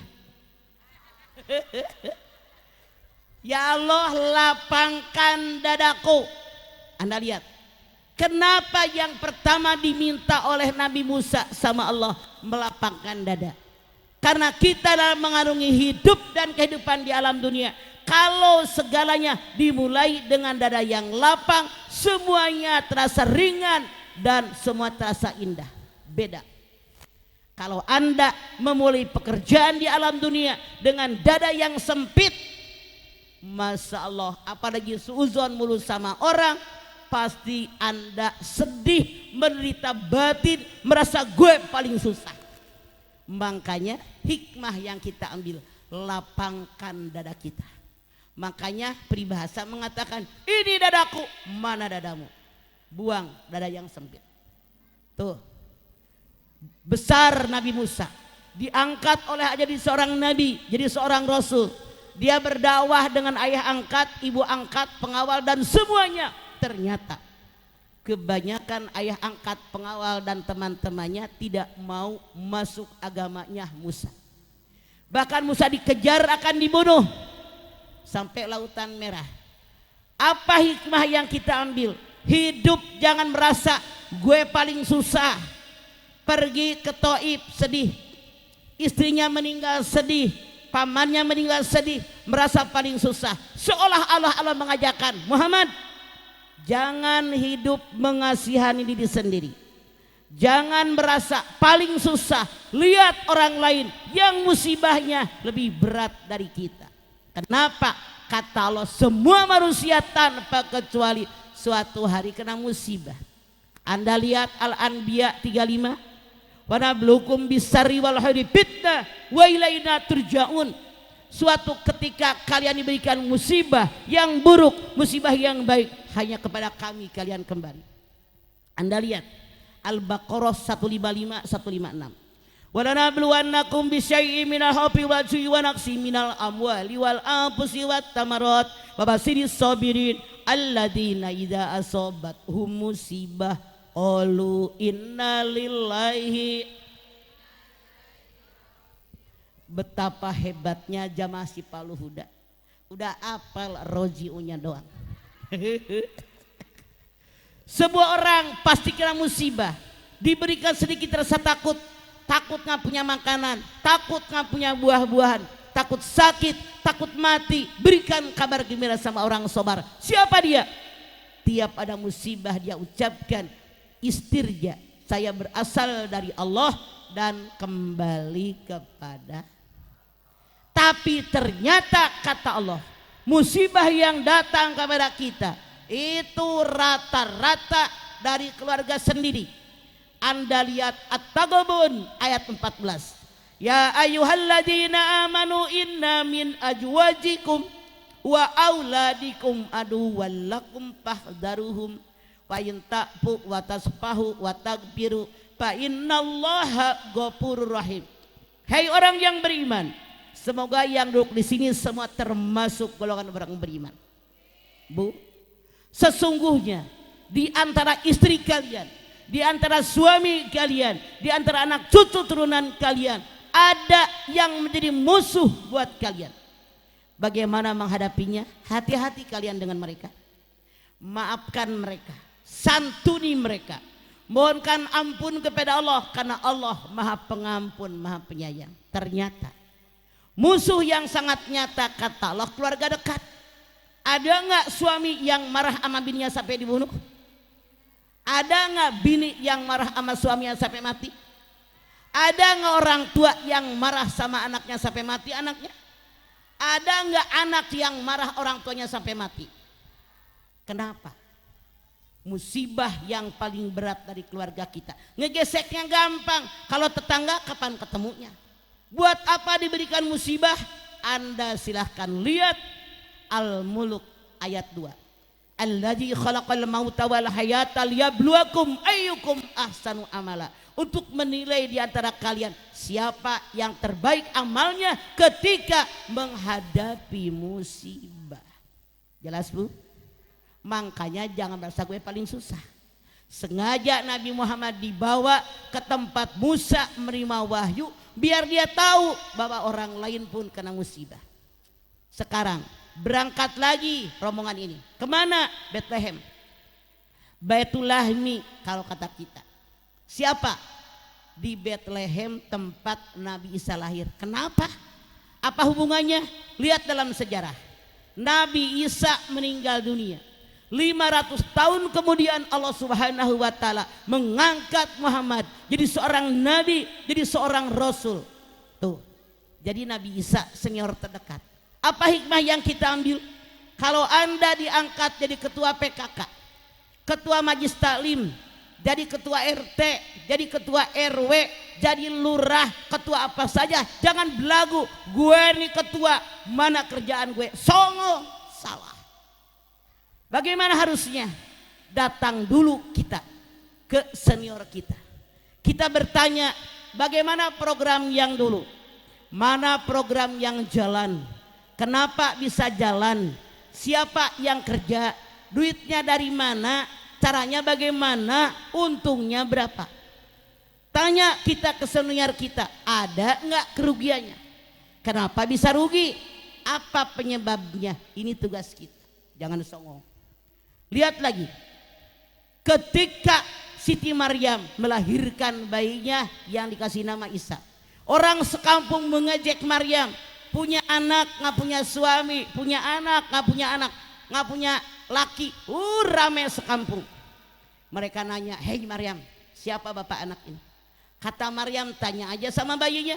Ya Allah, lapangkan dadaku. Anda lihat, kenapa yang pertama diminta oleh Nabi Musa sama Allah melapangkan dada? Karena kita dalam mengarungi hidup dan kehidupan di alam dunia, kalau segalanya dimulai dengan dada yang lapang, semuanya terasa ringan dan semua terasa indah. Beda kalau Anda memulai pekerjaan di alam dunia dengan dada yang sempit, Masya Allah, apalagi suuzon mulu sama orang, pasti Anda sedih, menderita batin, merasa gue paling susah. Makanya hikmah yang kita ambil, lapangkan dada kita. Makanya peribahasa mengatakan, ini dadaku, mana dadamu? Buang dada yang sempit. Tuh, besar Nabi Musa, diangkat oleh jadi seorang nabi, jadi seorang rasul. Dia berdakwah dengan ayah angkat, ibu angkat, pengawal dan semuanya. Ternyata kebanyakan ayah angkat, pengawal dan teman-temannya tidak mau masuk agamanya Musa. Bahkan Musa dikejar akan dibunuh sampai lautan merah. Apa hikmah yang kita ambil? Hidup jangan merasa gue paling susah. Pergi ke Taif sedih, istrinya meninggal sedih, pamannya meninggal sedih, merasa paling susah. Seolah Allah mengajarkan, Muhammad, jangan hidup mengasihani diri sendiri. Jangan merasa paling susah. Lihat orang lain yang musibahnya lebih berat dari kita. Kenapa? Kata Allah, semua manusia tanpa kecuali suatu hari kena musibah. Anda lihat Al-Anbiya 35. Wa nabluukum bisarri wal khairi fitnah wa ilaina turja'un. Suatu ketika kalian diberikan musibah yang buruk, musibah yang baik, hanya kepada kami kalian kembali. Anda lihat Al-Baqarah 155 156. Wa lanabluwannakum bisyai'in minal khawfi wal ju'i wa naqsin minal amwali wal anfusi wat tamarat wa basyiris sabirin alladzina idza asabathum musibah qalu inna lillahi. Betapa hebatnya jamaah Sipalu Huda, udah apal rojiunya doang. Sebuah orang pasti kena musibah, diberikan sedikit rasa takut, takut nggak punya makanan, takut nggak punya buah-buahan, takut sakit, takut mati. Berikan kabar gembira sama orang sobar. Siapa dia? Tiap ada musibah dia ucapkan istirja, saya berasal dari Allah dan kembali kepada. Tapi ternyata kata Allah, musibah yang datang kepada kita itu rata-rata dari keluarga sendiri. Anda lihat At-Taghabun ayat 14. Ya ayyuhalladzina amanu inna min ajwajikum wa auladikum aduwwan lakum fahdharuhum wa in ta'fu wa tasfahu wa taghfiru fa innallaha ghafurur rahim. Hai orang yang beriman, semoga yang duduk di sini semua termasuk golongan orang beriman. Bu, sesungguhnya di antara istri kalian, di antara suami kalian, di antara anak cucu turunan kalian, ada yang menjadi musuh buat kalian. Bagaimana menghadapinya? Hati-hati kalian dengan mereka. Maafkan mereka, santuni mereka, mohonkan ampun kepada Allah, karena Allah Maha Pengampun, Maha Penyayang. Ternyata musuh yang sangat nyata kata Allah keluarga dekat. Ada nggak suami yang marah sama bininya sampai dibunuh? Ada nggak bini yang marah sama suaminya sampai mati? Ada nggak orang tua yang marah sama anaknya sampai mati anaknya? Ada nggak anak yang marah orang tuanya sampai mati? Kenapa? Musibah yang paling berat dari keluarga kita. Ngegeseknya gampang, kalau tetangga kapan ketemunya? Buat apa diberikan musibah? Anda silahkan lihat Al-Mulk ayat 2. Alladzi khalaqal mauta wal hayata liyabluwakum ayyukum ahsanu amala. Untuk menilai di antara kalian siapa yang terbaik amalnya ketika menghadapi musibah. Jelas Bu? Makanya jangan merasa gue paling susah. Sengaja Nabi Muhammad dibawa ke tempat Musa menerima wahyu biar dia tahu bahwa orang lain pun kena musibah. Sekarang berangkat lagi rombongan ini. Kemana? Bethlehem. Baitul Lahmi kalau kata kita. Siapa? Di Bethlehem tempat Nabi Isa lahir. Kenapa? Apa hubungannya? Lihat dalam sejarah. Nabi Isa meninggal dunia. 500 tahun kemudian Allah Subhanahu wa taala mengangkat Muhammad jadi seorang nabi, jadi seorang rasul. Tuh. Jadi Nabi Isa senior terdekat. Apa hikmah yang kita ambil? Kalau Anda diangkat jadi ketua PKK, ketua Majelis Taklim, jadi ketua RT, jadi ketua RW, jadi lurah, ketua apa saja, jangan belagu, gue nih ketua, mana kerjaan gue, songo, salah. Bagaimana harusnya? Datang dulu kita ke senior kita. Kita bertanya, bagaimana program yang dulu? Mana program yang jalan? Kenapa bisa jalan? Siapa yang kerja? Duitnya dari mana? Caranya bagaimana? Untungnya berapa? Tanya kita ke senior kita, ada nggak kerugiannya? Kenapa bisa rugi? Apa penyebabnya? Ini tugas kita. Jangan songong. Lihat lagi. Ketika Siti Maryam melahirkan bayinya yang dikasih nama Isa, orang sekampung mengejek Maryam. Punya anak nggak punya suami, punya anak nggak punya anak, nggak punya laki, rame sekampung. Mereka nanya, hei Maryam, siapa bapak anak ini? Kata Maryam, tanya aja sama bayinya.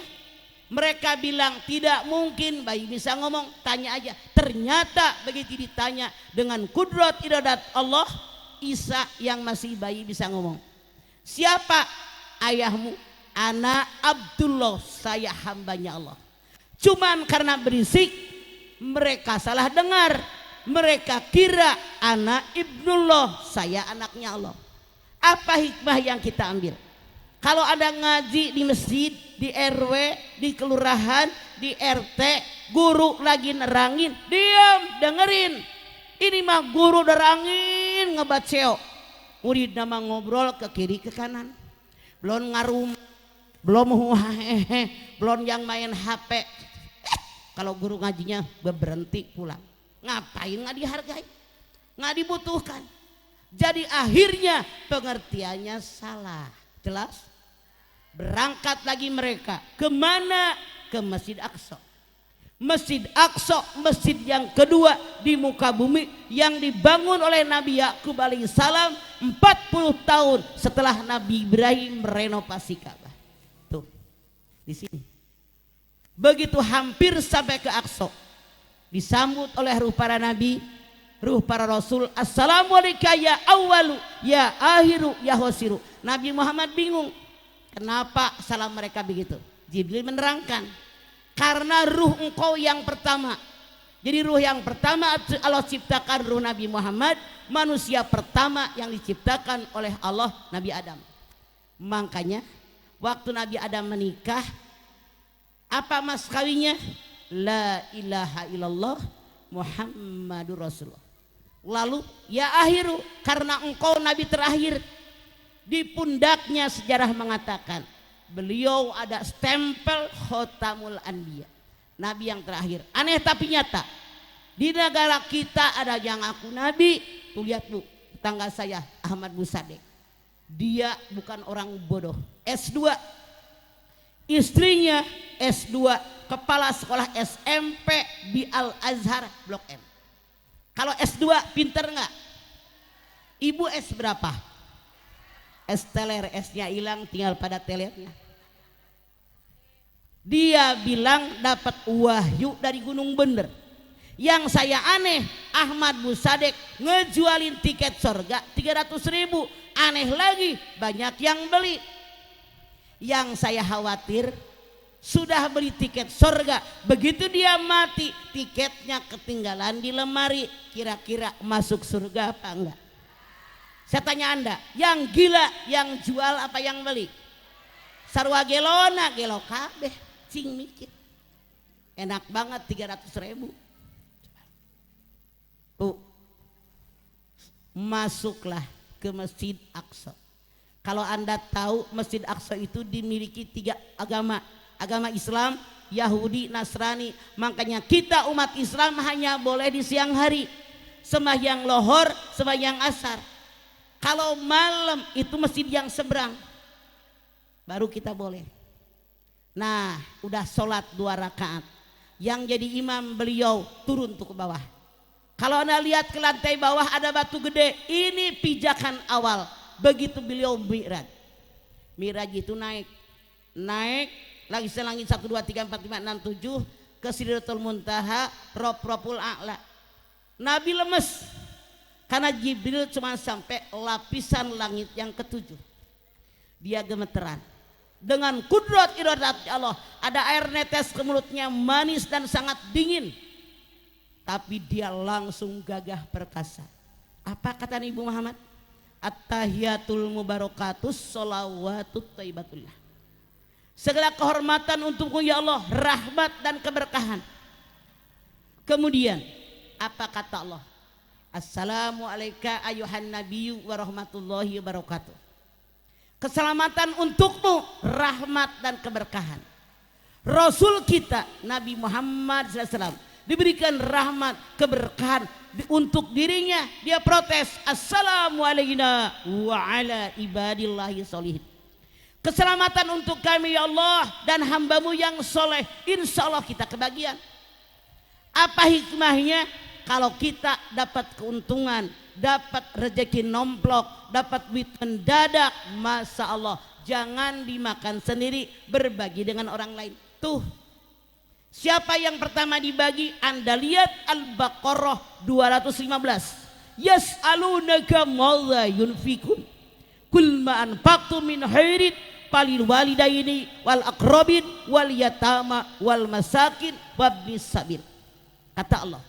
Mereka bilang tidak mungkin bayi bisa ngomong, tanya aja. Ternyata begitu ditanya dengan kudrat iradat Allah, Isa yang masih bayi bisa ngomong. Siapa ayahmu? Anak Abdullah, saya hambanya Allah. Cuman karena berisik mereka salah dengar. Mereka kira anak Ibnullah, saya anaknya Allah. Apa hikmah yang kita ambil? Kalau ada ngaji di masjid, di RW, di kelurahan, di RT, guru lagi nerangin, diam, dengerin. Ini mah guru nerangin ngebaceo. Murid nama ngobrol ke kiri ke kanan. Belum ngarum, belum belum yang main HP. Kalau guru ngajinya berhenti pulang. Ngapain nggak dihargai? Nggak dibutuhkan. Jadi akhirnya pengertiannya salah. Jelas? Berangkat lagi mereka. Kemana? Ke Masjid Aqsa. Masjid Aqsa, masjid yang kedua di muka bumi yang dibangun oleh Nabi Yakub alaihissalam 40 tahun setelah Nabi Ibrahim merenovasi Ka'bah. Tuh, di sini. Begitu hampir sampai ke Aqsa, disambut oleh ruh para nabi, ruh para rasul. Assalamualaikum ya awalu, ya akhiru, ya hosiru. Nabi Muhammad bingung. Kenapa salam mereka begitu? Jibril menerangkan. Karena ruh engkau yang pertama. Jadi ruh yang pertama Allah ciptakan ruh Nabi Muhammad. Manusia pertama yang diciptakan oleh Allah, Nabi Adam. Makanya waktu Nabi Adam menikah, apa mas kawinnya? La ilaha illallah Muhammadur Rasulullah. Lalu ya akhiru, karena engkau nabi terakhir. Di pundaknya sejarah mengatakan beliau ada stempel khotamul anbiya, nabi yang terakhir. Aneh tapi nyata. Di negara kita ada yang aku nabi. Tuh lihat bu, tetangga saya Ahmad Musadek. Dia bukan orang bodoh, S2. Istrinya S2, kepala sekolah SMP di Al Azhar Blok M. Kalau S2 pinter nggak? Ibu S berapa? S teler, S-nya hilang, tinggal pada telernya. Dia bilang dapat wahyu dari Gunung Bener. Yang saya aneh, Ahmad Musadek ngejualin tiket surga 300.000. Aneh lagi, banyak yang beli. Yang saya khawatir, sudah beli tiket surga, begitu dia mati tiketnya ketinggalan di lemari, kira-kira masuk surga apa enggak? Saya tanya Anda, yang gila yang jual apa yang beli? Sarwa gelona gelo kabeh, cing mikir. Enak banget 300.000. Tuh, masuklah ke Masjid Aqsa. Kalau Anda tahu Masjid Aqsa itu dimiliki 3 agama. Agama Islam, Yahudi, Nasrani. Makanya kita umat Islam hanya boleh di siang hari, sembahyang lohor, sembahyang asar. Kalau malam itu masjid yang seberang baru kita boleh. Nah, udah sholat 2 rakaat, yang jadi imam beliau turun tuh ke bawah. Kalau Anda lihat ke lantai bawah ada batu gede, ini pijakan awal. Begitu beliau mi'raj. Mi'raj itu naik lagi selangit 1 2 3 4 5 6 7 ke Sidratul Muntaha, Rabbul A'la. Nabi lemes karena Jibril cuma sampai lapisan langit yang ke-7. Dia gemeteran. Dengan kudrat iradat Allah, ada air netes ke mulutnya, manis dan sangat dingin. Tapi dia langsung gagah perkasa. Apa kata Nabi Muhammad? At-tahiyatul mubarakatus sholawatut thayyibatullah. Segala kehormatan untukmu ya Allah, rahmat dan keberkahan. Kemudian apa kata Allah? Assalamualaikum ayuhan nabiyyu wa rahmatullahi wabarakatuh. Keselamatan untukmu, rahmat dan keberkahan. Rasul kita Nabi Muhammad SAW diberikan rahmat, keberkahan untuk dirinya. Dia protes, assalamualaikum wa ala ibadillahi sholihin. Keselamatan untuk kami ya Allah dan hambamu yang soleh, insya Allah kita kebagian. Apa hikmahnya? Kalau kita dapat keuntungan, dapat rezeki nomplok, dapat duit mendadak, masya Allah, jangan dimakan sendiri, berbagi dengan orang lain. Tuh, siapa yang pertama dibagi? Anda lihat Al-Baqarah 215. Yas'alunaka madza yunfikun kul ma anfaqtum min khairin falil walidaini wal aqrabin wal yatama wal masakin wabnis sabil. Kata Allah,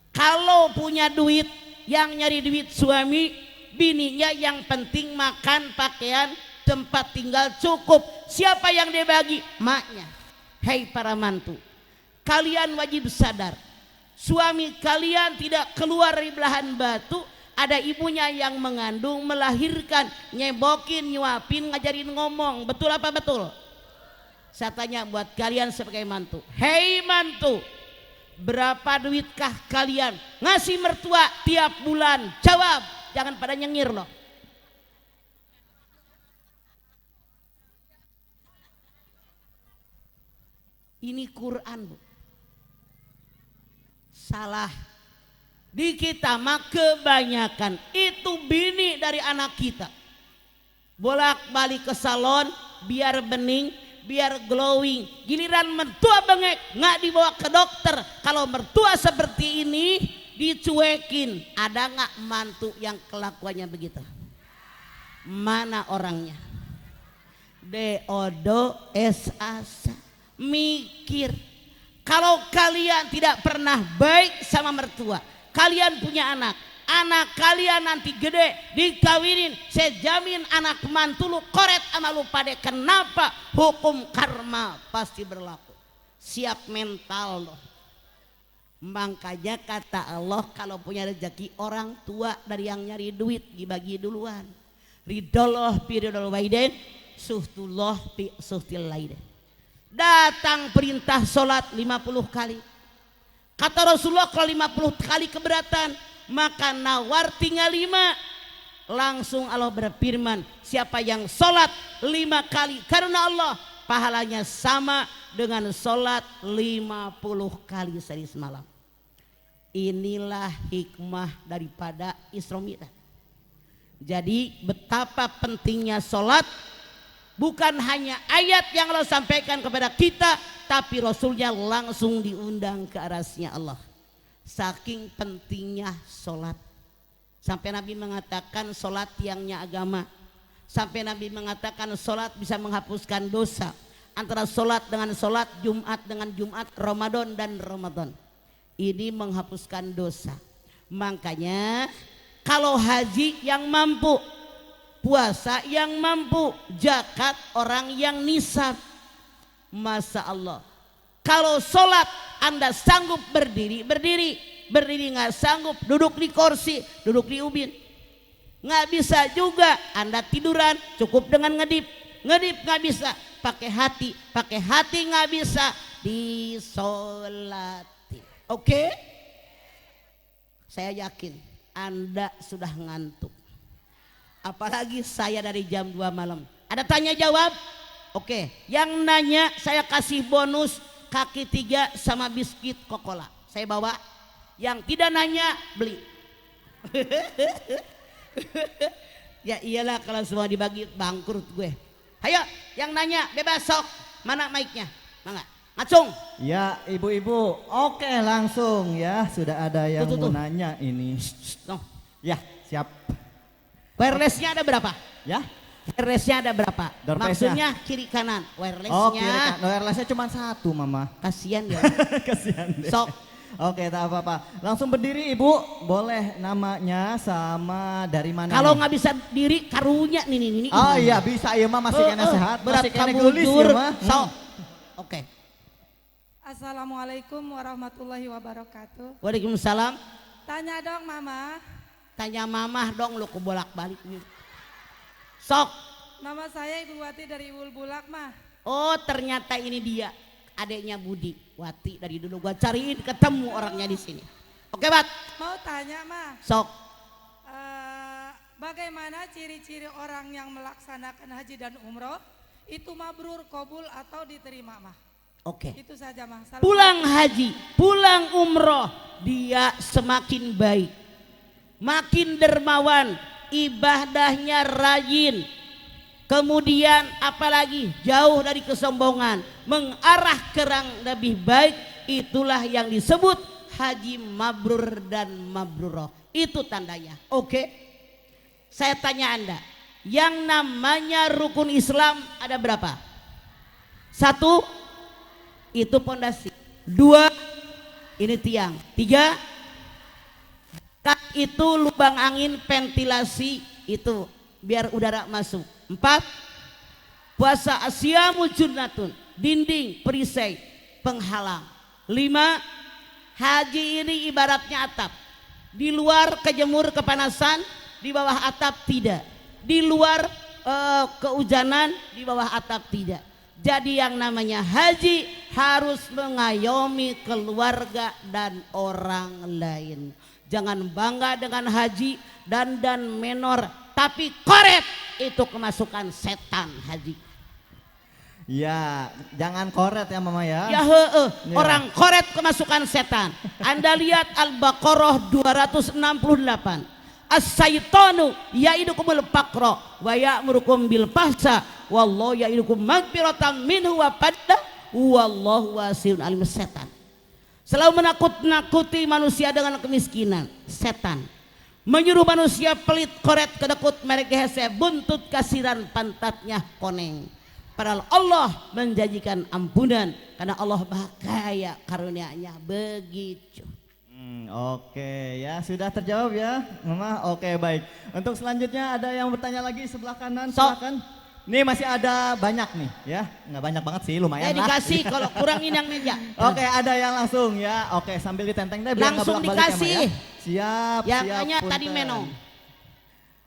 kalau punya duit, yang nyari duit suami, bininya yang penting makan, pakaian, tempat tinggal cukup. Siapa yang dia bagi? Maknya. Hei para mantu, kalian wajib sadar, suami kalian tidak keluar dari belahan batu. Ada ibunya yang mengandung, melahirkan, nyebokin, nyuapin, ngajarin ngomong. Betul apa betul? Saya tanya buat kalian sebagai mantu. Hei mantu, berapa duitkah kalian ngasih mertua tiap bulan? Jawab, jangan pada nyengir loh. Ini Quran, Bu. Salah. Di kita mah kebanyakan itu bini dari anak kita. Bolak-balik ke salon biar bening, biar glowing. Giliran mertua bengek nggak dibawa ke dokter. Kalau mertua seperti ini dicuekin. Ada nggak mantu yang kelakuannya begitu? Mana orangnya? Deodo esasa. Mikir. Kalau kalian tidak pernah baik sama mertua, kalian punya anak, anak kalian nanti gede dikawinin, saya jamin anak mantu lu koret sama lu pade. Kenapa? Hukum karma pasti berlaku. Siap mental loh. Makanya kata Allah, kalau punya rezeki orang tua dari yang nyari duit dibagi duluan. Ridollah bi ridol waidain, suhtullah bi suhtil laiden. Datang perintah sholat 50 kali. Kata Rasulullah, kalau 50 kali keberatan, maka nawar tinggal 5. Langsung Allah berfirman, siapa yang sholat 5 kali karena Allah, pahalanya sama dengan sholat 50 kali sehari semalam. Inilah hikmah daripada Isra Mi'raj. Jadi betapa pentingnya sholat. Bukan hanya ayat yang Allah sampaikan kepada kita, tapi Rasulnya langsung diundang ke arasnya Allah. Saking pentingnya sholat. Sampai Nabi mengatakan sholat tiangnya agama. Sampai Nabi mengatakan sholat bisa menghapuskan dosa. Antara sholat dengan sholat, Jumat dengan Jumat, Ramadan dan Ramadan. Ini menghapuskan dosa. Makanya kalau haji yang mampu, puasa yang mampu, zakat orang yang nisab. Masya Allah. Kalau sholat Anda sanggup berdiri, berdiri. Berdiri nggak sanggup, duduk di kursi, duduk di ubin. Nggak bisa juga Anda tiduran, cukup dengan ngedip. Ngedip nggak bisa, pakai hati nggak bisa, disolatin. Oke? Saya yakin Anda sudah ngantuk. Apalagi saya dari jam 2 malam. Ada tanya jawab? Oke, yang nanya saya kasih bonus kaki 3 sama biskuit Coca-Cola. Saya bawa. Yang tidak nanya beli. Ya iyalah kalau semua dibagi bangkrut gue. Ayo yang nanya bebas sok. Mana mic-nya? Mangga. Ngacung. Ya ibu-ibu, oke langsung ya. Sudah ada yang Tuh. mau nanya ini. Ya siap. Wirelessnya ada berapa? Ya. Wirelessnya ada berapa? Doorpace-nya. Maksudnya kiri kanan. Wirelessnya. Oh kiri kan. Wirelessnya cuma 1 mama. Kasian ya. Kasihan deh. Sok. Oke tak apa-apa. Langsung berdiri ibu. Boleh namanya sama dari mana? Kalau nih? nggak bisa diri karunya nih. Oh iya bisa ya mah masih kena sehat. Berat Masih kena kamu gelis jur. ya mah. Sok. Oke. Assalamualaikum warahmatullahi wabarakatuh. Waalaikumsalam. Tanya dong mama. Tanya mamah dong lu kebolak-balik nih. Sok. Nama saya Ibu Wati dari Wulbulak mah. Oh ternyata ini dia adiknya Budi Wati dari dulu gua cariin ketemu orangnya di sini. Oke Bat. Mau tanya mah. Sok. Bagaimana ciri-ciri orang yang melaksanakan haji dan umroh itu mabrur, qabul atau diterima mah? Oke. Itu saja mah. Pulang haji, pulang umroh dia semakin baik, makin dermawan, ibadahnya rajin. Kemudian apalagi jauh dari kesombongan, mengarah ke yang lebih baik. Itulah yang disebut haji mabrur dan mabruroh. Itu tandanya. Oke. Saya tanya Anda, yang namanya rukun Islam ada berapa? 1, itu pondasi. 2, ini tiang. 3, itu lubang angin ventilasi itu biar udara masuk. 4, puasa asyamu junnatun, dinding perisai penghalang. 5, haji ini ibaratnya atap. Di luar kejemur kepanasan, di bawah atap tidak. Di luar kehujanan, di bawah atap tidak. Jadi yang namanya haji harus mengayomi keluarga dan orang lain. Jangan bangga dengan haji dan menor, tapi koret itu kemasukan setan haji. Ya jangan koret ya mama ya. Ya orang koret kemasukan setan. Anda lihat Al-Baqarah 268. As-syaitanu ya'idukumul faqra wa ya'murukum bil fahsya wallahu ya'idukum maghfiratan minhu wa fadla wallahu wasi'un alim. Setan selalu menakut-nakuti manusia dengan kemiskinan. Setan menyuruh manusia pelit, koret, kedekut, mereka hese, buntut, kasiran, pantatnya koneng. Padahal Allah menjanjikan ampunan karena Allah bahagia karunia-Nya begitu. Oke ya sudah terjawab ya mama. Oke baik. Untuk selanjutnya ada yang bertanya lagi sebelah kanan. Silakan. Nih masih ada banyak nih ya. Nggak banyak banget sih, lumayan lah. Dikasih kalau kurangin yang meja. Oke ada yang langsung ya. Oke sambil ditenteng deh biar nggak langsung bolak-balik dikasih. ya, siap. Yang siap, nanya tadi punten. menong.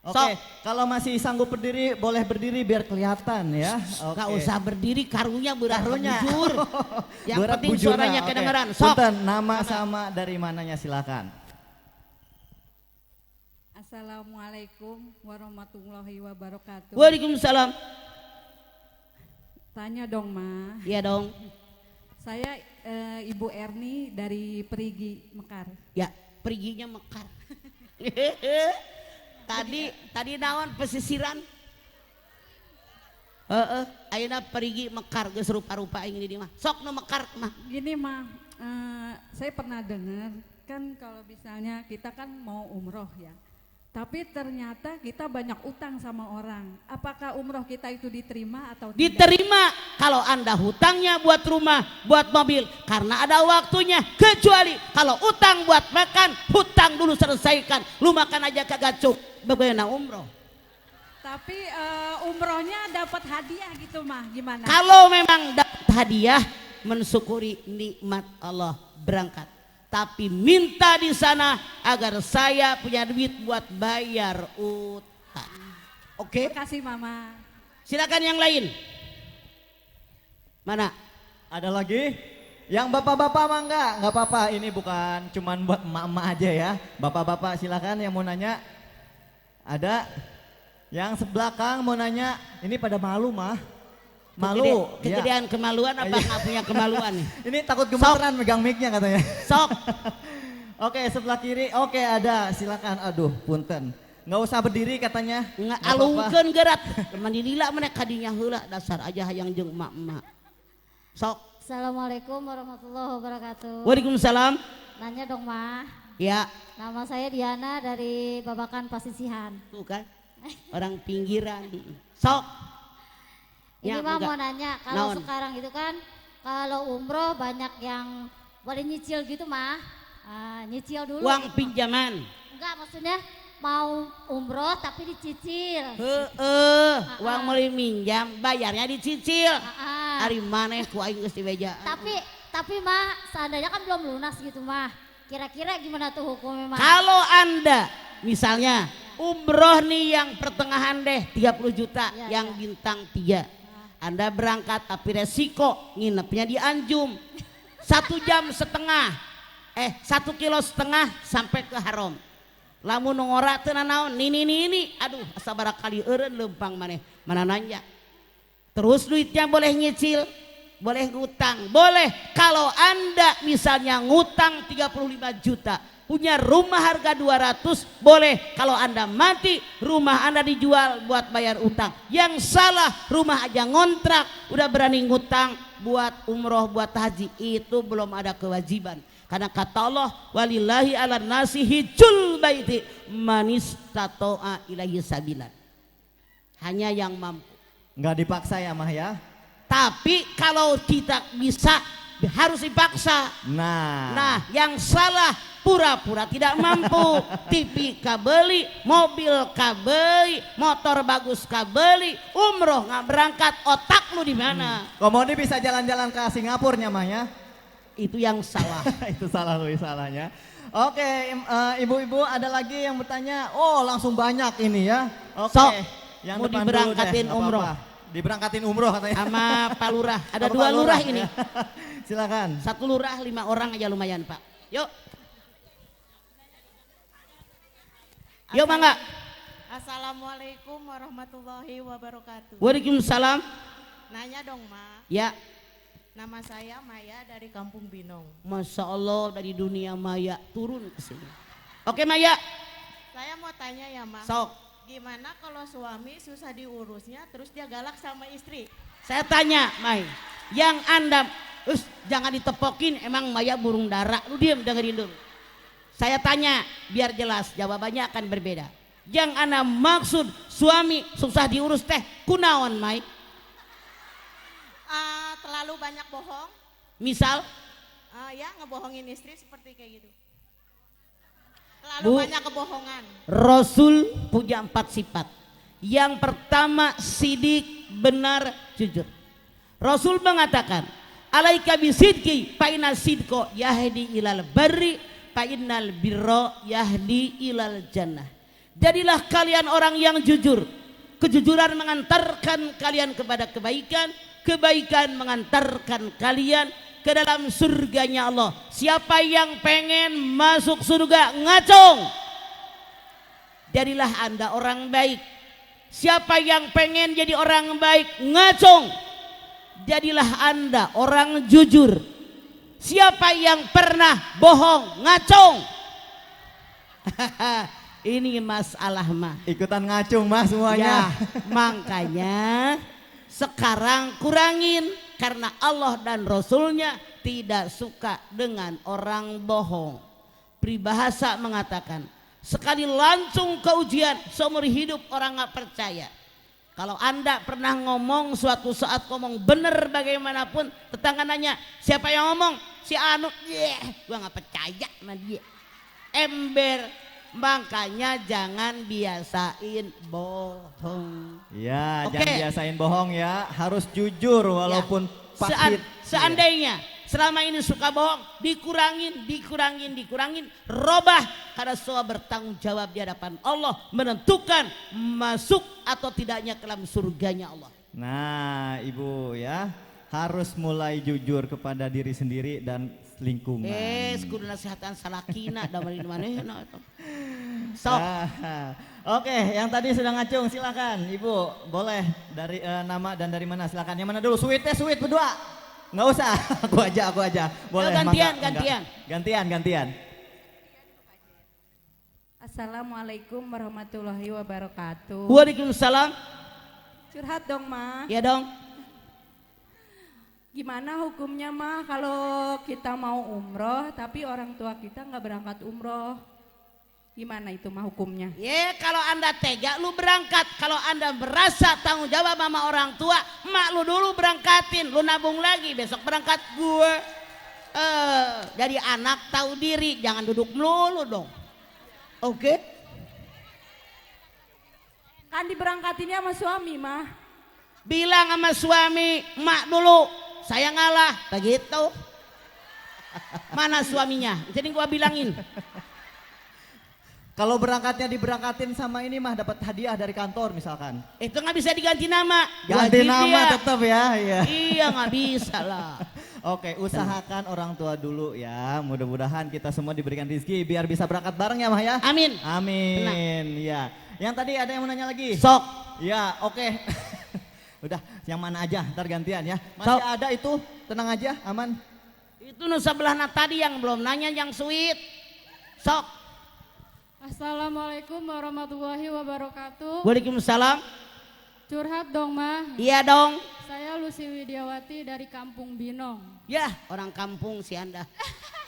Oke, kalau masih sanggup berdiri boleh berdiri biar kelihatan ya. Oke. Gak usah berdiri, karunya berat Karunya. bujur. Yang Berat penting bujurna. suaranya Oke. kedengeran. Sok. Punten, nama sama dari mananya silakan. Assalamualaikum warahmatullahi wabarakatuh. Waalaikumsalam. Tanya dong Ma. Iya dong. Saya Ibu Erni dari Perigi Mekar. Ya, periginya mekar. Tadi naon pesisiran? Ayeuna perigi mekar geus rupa-rupa ini di mah. Sok nu mekar mah. Gini Ma, saya pernah dengar kan kalau misalnya kita kan mau umroh ya. Tapi ternyata kita banyak utang sama orang. Apakah umroh kita itu diterima atau tidak? Diterima kalau Anda hutangnya buat rumah, buat mobil, karena ada waktunya. Kecuali kalau utang buat makan, hutang dulu selesaikan. Lu makan aja kagak cukup, bagaimana umroh? Tapi umrohnya dapat hadiah gitu mah, gimana? Kalau memang dapat hadiah, mensyukuri nikmat Allah, berangkat. Tapi minta di sana agar saya punya duit buat bayar utang. Oke? Terima kasih Mama. Silakan yang lain. Mana? Ada lagi? Yang bapak-bapak mah enggak apa-apa. Ini bukan cuman buat emak-emak aja ya. Bapak-bapak silakan yang mau nanya. Ada yang sebelakang mau nanya. Ini pada malu mah. Malu. Kegedean kemaluan apa Iya. nggak punya kemaluan nih? Ini takut gemeteran megang mic-nya katanya. Sok. Oke, sebelah kiri. Oke, ada. Silakan. Aduh, punten. Nggak usah berdiri katanya. Nggak Nggak apa-apa. alungkeun gerat. Mandilila mana kadinya heula dasar aja hayang jeung emak-emak. Sok. Assalamualaikum warahmatullahi wabarakatuh. Waalaikumsalam. Nanya dong mah. Ya, Nama saya Diana dari Babakan Pasisihan. tuh kan. Orang pinggiran. Sok. Ini Ya, mah enggak. mau nanya kalau Naon? sekarang itu kan kalau umroh banyak yang boleh nyicil gitu mah. Nyicil dulu. Uang gitu. pinjaman. Enggak maksudnya mau umroh tapi dicicil. Uang meuli minjam, bayarnya dicicil. Ah. Ari maneh ku aing geus dibeja. Tapi mah seandainya kan belum lunas gitu mah. Kira-kira gimana tuh hukumnya mah? Kalau Anda misalnya umroh nih yang pertengahan deh 30 juta Ya, yang ya. bintang 3. Anda berangkat tapi resiko nginepnya di Anjum. 1,5 jam. 1,5 kilo sampai ke Haram. Lamun ngora teu naon ini. Aduh asa barakali eureun leumpang maneh. Mana nanya. Terus duitnya boleh nyicil, boleh ngutang, boleh. Kalau Anda misalnya ngutang 35 juta, punya rumah harga 200, boleh. Kalau Anda mati, rumah Anda dijual buat bayar utang. Yang salah, rumah aja ngontrak, udah berani ngutang buat umroh, buat haji, itu belum ada kewajiban. Karena kata Allah, walillahi ala nasi hijjul baiti manistato'a ilaihi sabilan. Hanya yang mampu. Nggak dipaksa ya mah ya. Tapi kalau kita bisa harus dipaksa. Nah, yang salah pura-pura tidak mampu. TV kabeli, mobil kabeli, motor bagus kabeli, umroh nggak berangkat, otak lu di mana? Komodi bisa jalan-jalan ke Singapura nya mah ya. Itu yang salah. Itu salah Louis salahnya. Oke, ibu-ibu ada lagi yang bertanya. Oh, langsung banyak ini ya. Oke. Sok, yang mau depan dulu diberangkatin deh, nggak umroh. apa-apa. Diberangkatin umroh katanya. Sama Pak Lurah. Ada Apa 2 Pak lurah ini. Silakan. 1 lurah 5 orang aja lumayan Pak. Yuk. Yuk Mangga. Assalamualaikum warahmatullahi wabarakatuh. Waalaikumsalam. Nanya dong, Ma. Ya. Nama saya Maya dari Kampung Binong. Masya Allah dari dunia maya turun ke sini. Oke Maya. Saya mau tanya ya, Ma. Sok. Gimana kalau suami susah diurusnya terus dia galak sama istri? Saya tanya Mai. Yang Anda jangan ditepokin, emang Maya burung dara. Lu diam dengerin dulu. Saya tanya biar jelas, jawabannya akan berbeda. Yang Anda maksud suami susah diurus teh kunaon Mai? Terlalu banyak bohong, Misal ya ngebohongin istri seperti kayak gitu. Terlalu Bu. banyak kebohongan. Rasul punya 4 sifat. Yang pertama sidik, benar, jujur. Rasul mengatakan, alaika bisidqi fa inna sidqa yahdi ilal barri fa innal birra yahdi ilal jannah. Jadilah kalian orang yang jujur. Kejujuran mengantarkan kalian kepada kebaikan, kebaikan mengantarkan kalian ke dalam surganya Allah. Siapa yang pengen masuk surga ngacung. Jadilah Anda orang baik. Siapa yang pengen jadi orang baik ngacung. Jadilah Anda orang jujur. Siapa yang pernah bohong ngacung. Ini masalah mah. Ikutan ngacung mah Ya, semuanya. makanya sekarang kurangin karena Allah dan Rasulnya tidak suka dengan orang bohong. Peribahasa mengatakan sekali lancung ke ujian seumur hidup orang nggak percaya. Kalau Anda pernah ngomong suatu saat ngomong bener bagaimanapun, tetangga nanya siapa yang ngomong? Si Anu. Gua nggak percaya sama dia. Ember. Makanya jangan biasain bohong. Ya, Oke. jangan biasain bohong ya. Harus jujur walaupun Ya. pahit. Seandainya selama ini suka bohong, dikurangin, robah karena semua bertanggung jawab di hadapan Allah menentukan masuk atau tidaknya ke dalam surganya Allah. Nah, Ibu ya. harus mulai jujur kepada diri sendiri dan lingkungan. Kudu nasihatan salakina da manehna eta. Sok. Oke, yang tadi sedang ngacung silakan Ibu, boleh dari nama dan dari mana silakan. Yang mana dulu? Sweet berdua. Nggak usah, aku aja. Boleh. Gantian. Assalamualaikum warahmatullahi wabarakatuh. Waalaikumsalam. Curhat dong, Ma. Ya dong. Gimana hukumnya, Ma, kalau kita mau umroh tapi orang tua kita nggak berangkat umroh? Gimana itu, Ma, hukumnya? Kalau Anda tega lu berangkat. Kalau Anda merasa tanggung jawab sama orang tua, mak lu dulu berangkatin, lu nabung lagi besok berangkat gue. Jadi anak tahu diri, jangan duduk melulu dong. Oke? Kan diberangkatinnya sama suami, Ma. Bilang sama suami, mak dulu, saya ngalah, begitu. Mana suaminya? Jadi gua bilangin. Kalau berangkatnya diberangkatin sama ini mah dapat hadiah dari kantor misalkan. Itu nggak bisa diganti nama. Ganti Wajib nama dia. tetap ya. Iya nggak bisa lah. Oke, usahakan orang tua dulu ya. Mudah-mudahan kita semua diberikan rezeki biar bisa berangkat bareng ya Mah ya. Amin. Amin. Ya. Yang tadi ada yang mau nanya lagi? Sok. Ya, oke. Udah, yang mana aja, ntar gantian ya. Masih Sok. ada itu, tenang aja, aman. Itu nu sebelahna tadi yang belum nanya yang sweet. Sok. Assalamualaikum warahmatullahi wabarakatuh. Waalaikumsalam. Curhat dong, Ma. Iya dong. Saya Lucy Widiawati dari Kampung Binong. Ya, orang kampung si Anda.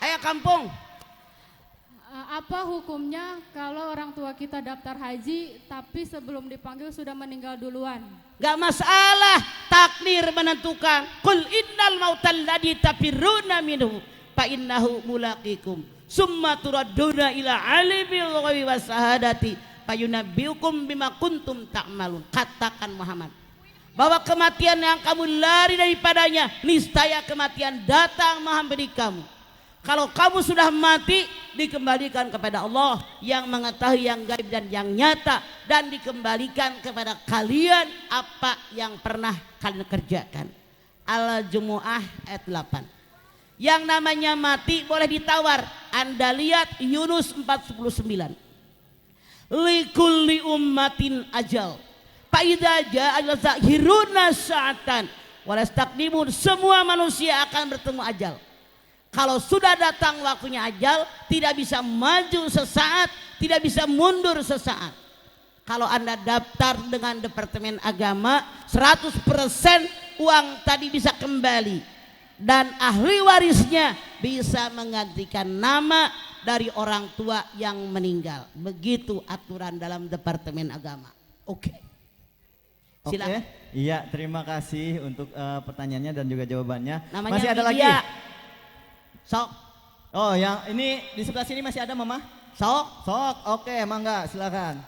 Ayo kampung. Apa hukumnya kalau orang tua kita daftar haji tapi sebelum dipanggil sudah meninggal duluan? Gak masalah, takdir menentukan. Qul innal mautal ladzi tafirruna minhu fa innahu mulaqikum. Summa turadduna ila alimil ghaibi was syahadati fayunabbiukum bima kuntum ta'malun. Katakan Muhammad bahwa kematian yang kamu lari daripadanya, niscaya kematian datang menghampiri kamu. Kalau kamu sudah mati, dikembalikan kepada Allah yang mengetahui yang gaib dan yang nyata, dan dikembalikan kepada kalian apa yang pernah kalian kerjakan. Al-Jumu'ah ayat 8. Yang namanya mati boleh ditawar. Anda lihat Yunus 4:9. Likulli ummatin ajal. Fa'idza ja'al zahiruna sa'atan walastaqdimun. Semua manusia akan bertemu ajal. Kalau sudah datang waktunya ajal, tidak bisa maju sesaat, tidak bisa mundur sesaat. Kalau Anda daftar dengan Departemen Agama, 100% uang tadi bisa kembali. Dan ahli warisnya bisa menggantikan nama dari orang tua yang meninggal. Begitu aturan dalam Departemen Agama. Oke. Silakan. Iya, terima kasih untuk pertanyaannya dan juga jawabannya. Namanya masih ada Widya. lagi? Sok. Oh, yang ini di sebelah sini masih ada Mama? Sok. Oke, mangga, silakan.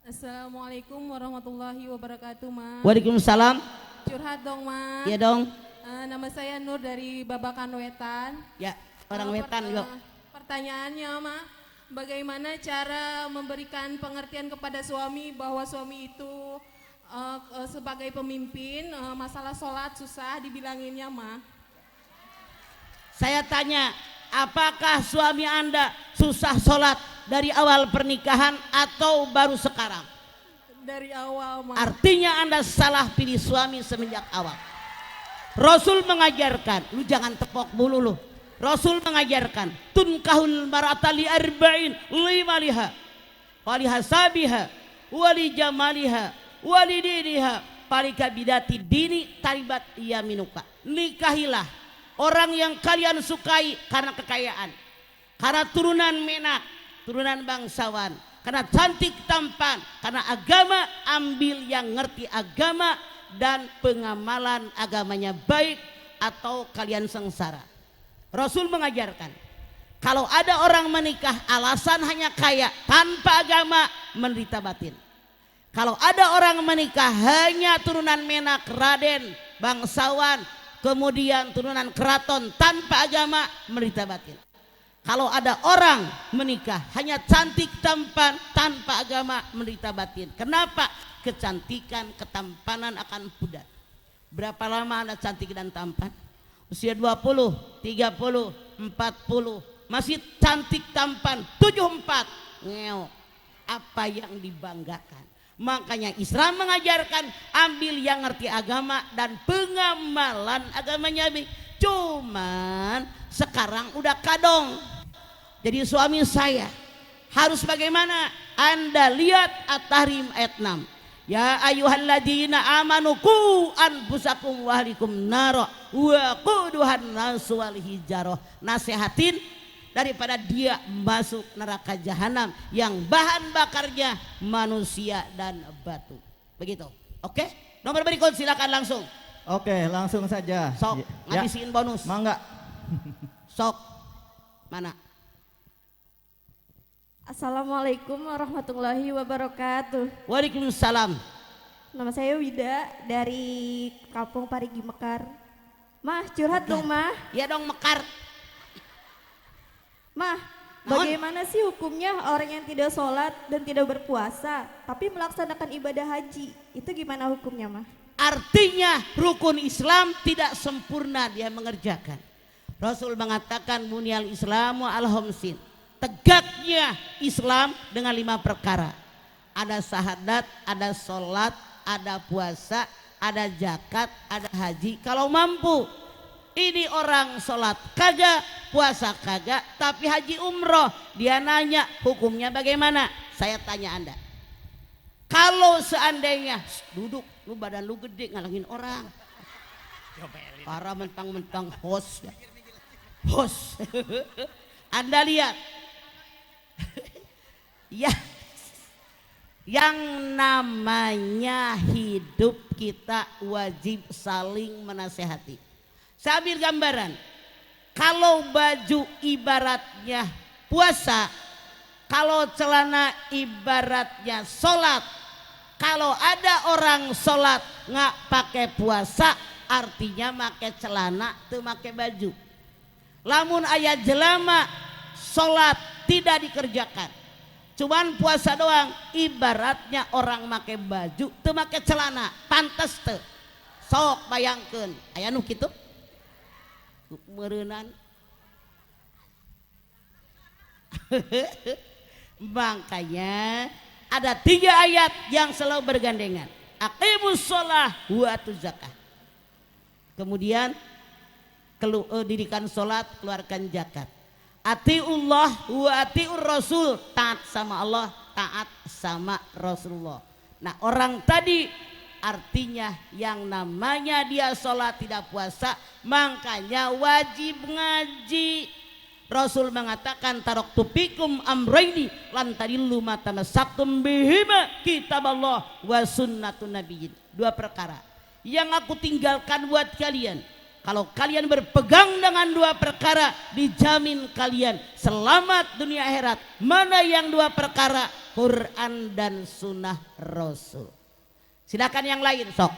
Assalamualaikum warahmatullahi wabarakatuh, Ma. Waalaikumsalam. Curhat dong, Ma. Iya dong. Nama saya Nur dari Babakan Wetan. Ya, orang Wetan yuk. Pertanyaannya, Ma, bagaimana cara memberikan pengertian kepada suami bahwa suami itu sebagai pemimpin, masalah sholat susah dibilanginnya, Ma? Saya tanya, apakah suami Anda susah sholat dari awal pernikahan atau baru sekarang? Dari awal, Ma. Artinya Anda salah pilih suami semenjak awal. Rasul mengajarkan, lu jangan tepok bulu lu. Rasul mengajarkan, tunkahul mar'ata li arba'in limaliha wali hasabiha wali jamaliha wali diniha palika bidati dini taribat yaminuka. Nikahilah orang yang kalian sukai karena kekayaan, karena turunan menak, turunan bangsawan, karena cantik tampan, karena agama. Ambil yang ngerti agama dan pengamalan agamanya baik, atau kalian sengsara. Rasul mengajarkan, kalau ada orang menikah alasan hanya kaya tanpa agama, menderita batin. Kalau ada orang menikah hanya turunan menak, raden, bangsawan, kemudian turunan keraton tanpa agama, menderita batin. Kalau ada orang menikah hanya cantik tampan tanpa agama, menderita batin. Kenapa? Kecantikan, ketampanan akan pudar. Berapa lama Anda cantik dan tampan? Usia 20, 30, 40, masih cantik tampan 74. Ngeo. Apa yang dibanggakan? Makanya Islam mengajarkan ambil yang ngerti agama dan pengamalan agamanya. Cuman sekarang udah kadong. Jadi suami saya harus bagaimana? Anda lihat At-Tahrim ayat 6. Ya ayyuhalladzina amanu qu anfusakum wa ahlikum nara wa quduhan nasu wal hijarah. Nasihatin daripada dia masuk neraka jahanam yang bahan bakarnya manusia dan batu. Begitu. Oke? Nomor berikut silakan langsung. Oke, langsung saja. Sok, Ya. ngabisin bonus. Mangga. Sok. Mana? Assalamualaikum warahmatullahi wabarakatuh. Waalaikumsalam. Nama saya Wida dari Kampung Parigi Mekar. Mah, curhat dong Mah. Ya dong Mekar. Mah, Naon? bagaimana sih hukumnya orang yang tidak sholat dan tidak berpuasa tapi melaksanakan ibadah haji? Itu gimana hukumnya Mah? Artinya rukun Islam tidak sempurna dia mengerjakan. Rasul mengatakan bunyal Islamu al khamsin. Tegaknya Islam dengan 5 perkara. Ada syahadat, ada sholat, ada puasa, ada zakat, ada haji. Kalau mampu. Ini orang sholat kagak, puasa kagak, tapi haji umroh. Dia nanya hukumnya bagaimana? Saya tanya Anda. Kalau seandainya duduk, lu badan lu gede ngalangin orang. Para mentang-mentang host. Host. Anda lihat. Ya. Yang namanya hidup kita wajib saling menasehati. Saya ambil gambaran. Kalau baju ibaratnya puasa, kalau celana ibaratnya sholat. Kalau ada orang sholat nggak pakai puasa, artinya pakai celana tuh pakai baju. Lamun ayat jelema sholat tidak dikerjakan, cuman puasa doang, ibaratnya orang pakai baju tuh pakai celana, pantes tuh. Sok bayangkeun, aya nu kitu? Meureunan. Makanya ada 3 ayat yang selalu bergandengan. Aqimus sholah wa atuz zakah. Kemudian dirikan sholat, keluarkan zakat. Atiullah wa atiur rasul, taat sama Allah, taat sama Rasulullah. Nah orang tadi artinya yang namanya dia sholat tidak puasa, makanya wajib ngaji. Rasul mengatakan taraktu fikum amrayni lan tadillu ma tamassaktum bihima kitaballah wa sunnatun nabiyyin. 2 perkara yang aku tinggalkan buat kalian. Kalau kalian berpegang dengan 2 perkara, dijamin kalian selamat dunia akhirat. Mana yang 2 perkara? Quran dan sunnah Rasul. Silakan yang lain, sok.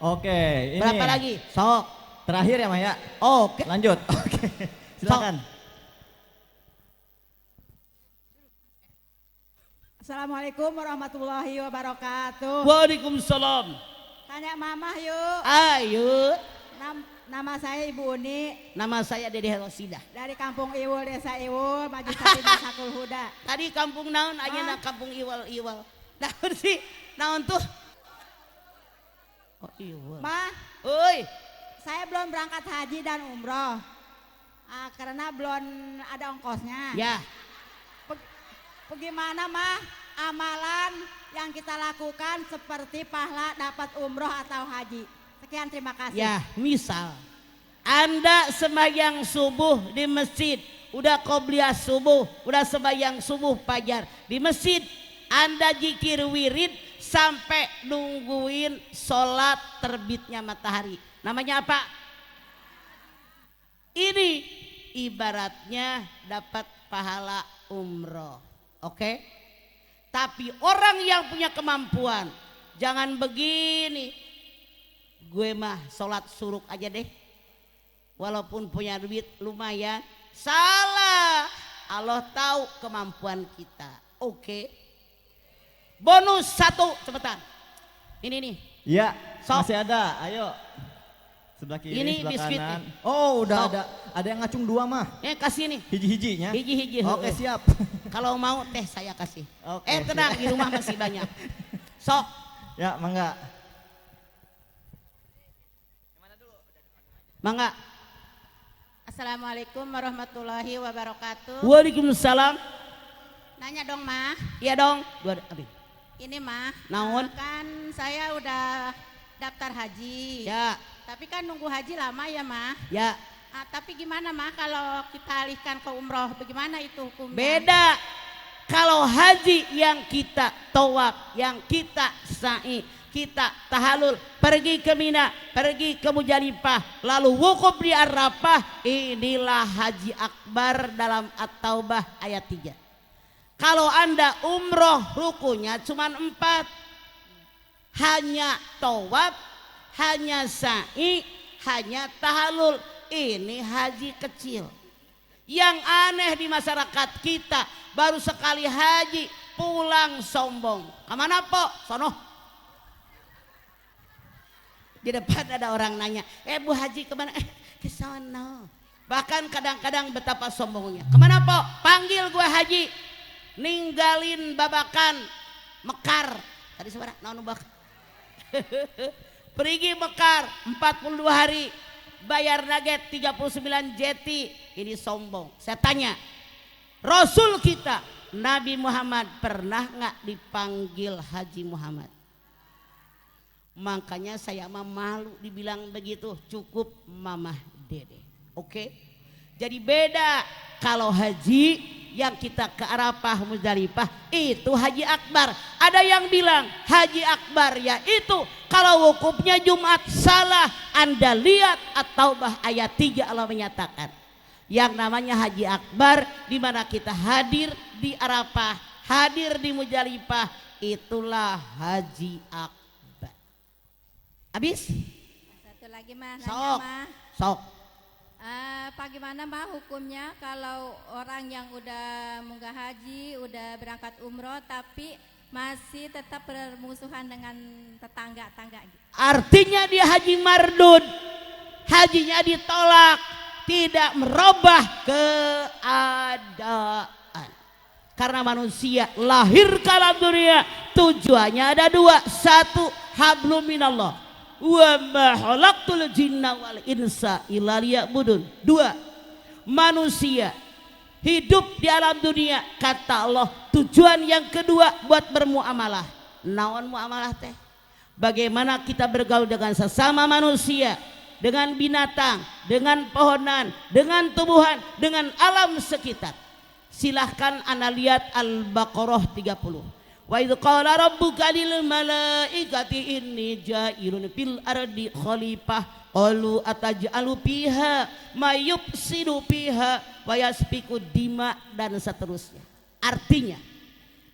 Oke, ini Berapa lagi? Sok. terakhir ya Maya. Oke. Lanjut. Oke. Silakan. Assalamualaikum warahmatullahi wabarakatuh. Waalaikumsalam. Tanya mama yuk. Ayo. Nama saya Ibu Uni. Nama saya Dede Rosida. Dari Kampung Iwul, Desa Iwul, Maju Sati Masakul Huda. Tadi kampung naon, ayeuna kampung Iwal. Naon sih? Naon tuh? Oh Iwal. Ma, Oi. saya belum berangkat haji dan umroh. Karena belum ada ongkosnya. Ya. Bagaimana mah amalan yang kita lakukan seperti pahala dapat umroh atau haji? Sekian, terima kasih. Ya, misal Anda sembahyang subuh di masjid, udah qobliyah subuh, udah sembahyang subuh fajar di masjid, Anda zikir wirid sampai nungguin sholat terbitnya matahari. Namanya apa? Ini ibaratnya dapat pahala umroh. Oke? Tapi orang yang punya kemampuan, jangan begini. Gue mah sholat suruk aja deh. Walaupun punya duit lumayan. Salah. Allah tahu kemampuan kita. Oke. Bonus 1, cepetan. Ini nih. Iya, Sok. masih ada. Ayo. Sebelah kiri, Ini sebelah biskuit kanan. nih. Oh, udah Sok. ada yang ngacung 2 mah. Kasih nih. Hiji-hijinya. Hiji-hiji. Oke, siap. Kalau mau teh saya kasih. Oke, Tenang, siap. di rumah masih banyak. Sok. Ya, mangga. Mangga. Assalamualaikum warahmatullahi wabarakatuh. Waalaikumsalam. Nanya dong, Mah. Iya dong. Abi. Ini, Mah. Naon? Kan saya udah daftar haji. Ya. Tapi kan nunggu haji lama ya, Mah. Ya. Tapi gimana, Mah, kalau kita alihkan ke umroh? Bagaimana itu hukumnya? Beda. Kalau haji yang kita tawaf, yang kita sa'i, kita tahalul, pergi ke Mina, pergi ke Muzdalifah, lalu wukuf di Arafah, inilah haji akbar dalam At-Taubah ayat 3. Kalau Anda umroh rukunya cuma 4. Hanya tawaf, hanya sa'i, hanya tahalul. Ini haji kecil. Yang aneh di masyarakat kita, baru sekali haji pulang sombong. Kemana po? Sono. Di depan ada orang nanya, Bu Haji kemana? Ke sono. Bahkan kadang-kadang betapa sombongnya. Kemana po? Panggil gua haji. Ninggalin babakan Mekar. Tadi suara naon bak. Pergi Mekar 42 hari. Bayar nugget 39 jeti. Ini sombong. Saya tanya, Rasul kita Nabi Muhammad pernah nggak dipanggil Haji Muhammad? Makanya saya mah malu dibilang begitu. Cukup Mamah Dede. Oke? Jadi beda. Kalau haji yang kita ke Arafah Muzdalifah itu haji akbar. Ada yang bilang haji akbar yaitu kalau wukufnya Jumat, salah. Anda lihat At-Taubah ayat 3 Allah menyatakan yang namanya haji akbar, di mana kita hadir di Arafah, hadir di Muzdalifah, itulah haji akbar. Habis? Satu lagi, Mah, nanya, Sok. Mah. Sok. Bagaimana, Mah, hukumnya kalau orang yang udah munggah haji, udah berangkat umroh tapi masih tetap bermusuhan dengan tetangga-tangga gitu? Artinya dia haji mardud, hajinya ditolak, tidak merubah keadaan. Karena manusia lahir ke alam dunia tujuannya ada 2. 1, hablum minallah, wa ma khalaqtul jinna wal insa illa liya'budun. 2, manusia hidup di alam dunia, kata Allah, tujuan yang kedua buat bermuamalah. Naon muamalah teh? Bagaimana kita bergaul dengan sesama manusia, dengan binatang, dengan pohonan, dengan tumbuhan, dengan alam sekitar. Silahkan Anda lihat Al-Baqarah 30. Wa idz qala rabbuka lil malaikati inni ja'ilun fil ardi khalifah qalu ataj'alu fiha may yufsidu fiha wa yasfiku dima, dan seterusnya. Artinya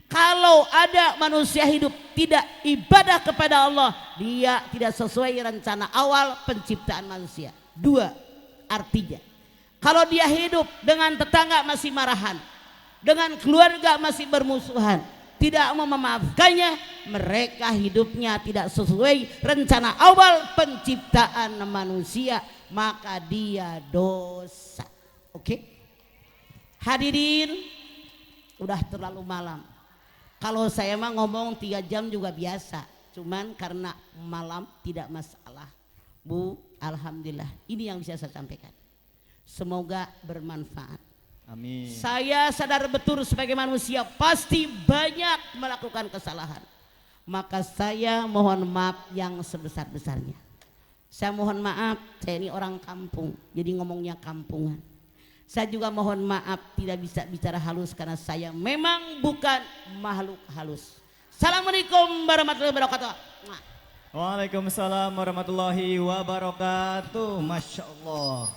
kalau ada manusia hidup tidak ibadah kepada Allah, dia tidak sesuai rencana awal penciptaan manusia. 2, artinya kalau dia hidup dengan tetangga masih marahan, dengan keluarga masih bermusuhan, tidak mau memaafkannya, mereka hidupnya tidak sesuai rencana awal penciptaan manusia, maka dia dosa. Oke? Hadirin, udah terlalu malam. Kalau saya mah ngomong 3 jam juga biasa, cuman karena malam tidak masalah. Bu, alhamdulillah, ini yang bisa saya sampaikan. Semoga bermanfaat. Amin. Saya sadar betul sebagai manusia pasti banyak melakukan kesalahan. Maka saya mohon maaf yang sebesar-besarnya. Saya mohon maaf, saya ini orang kampung, jadi ngomongnya kampungan. Saya juga mohon maaf tidak bisa bicara halus karena saya memang bukan makhluk halus. Assalamualaikum warahmatullahi wabarakatuh. Waalaikumsalam warahmatullahi wabarakatuh. Masya Allah.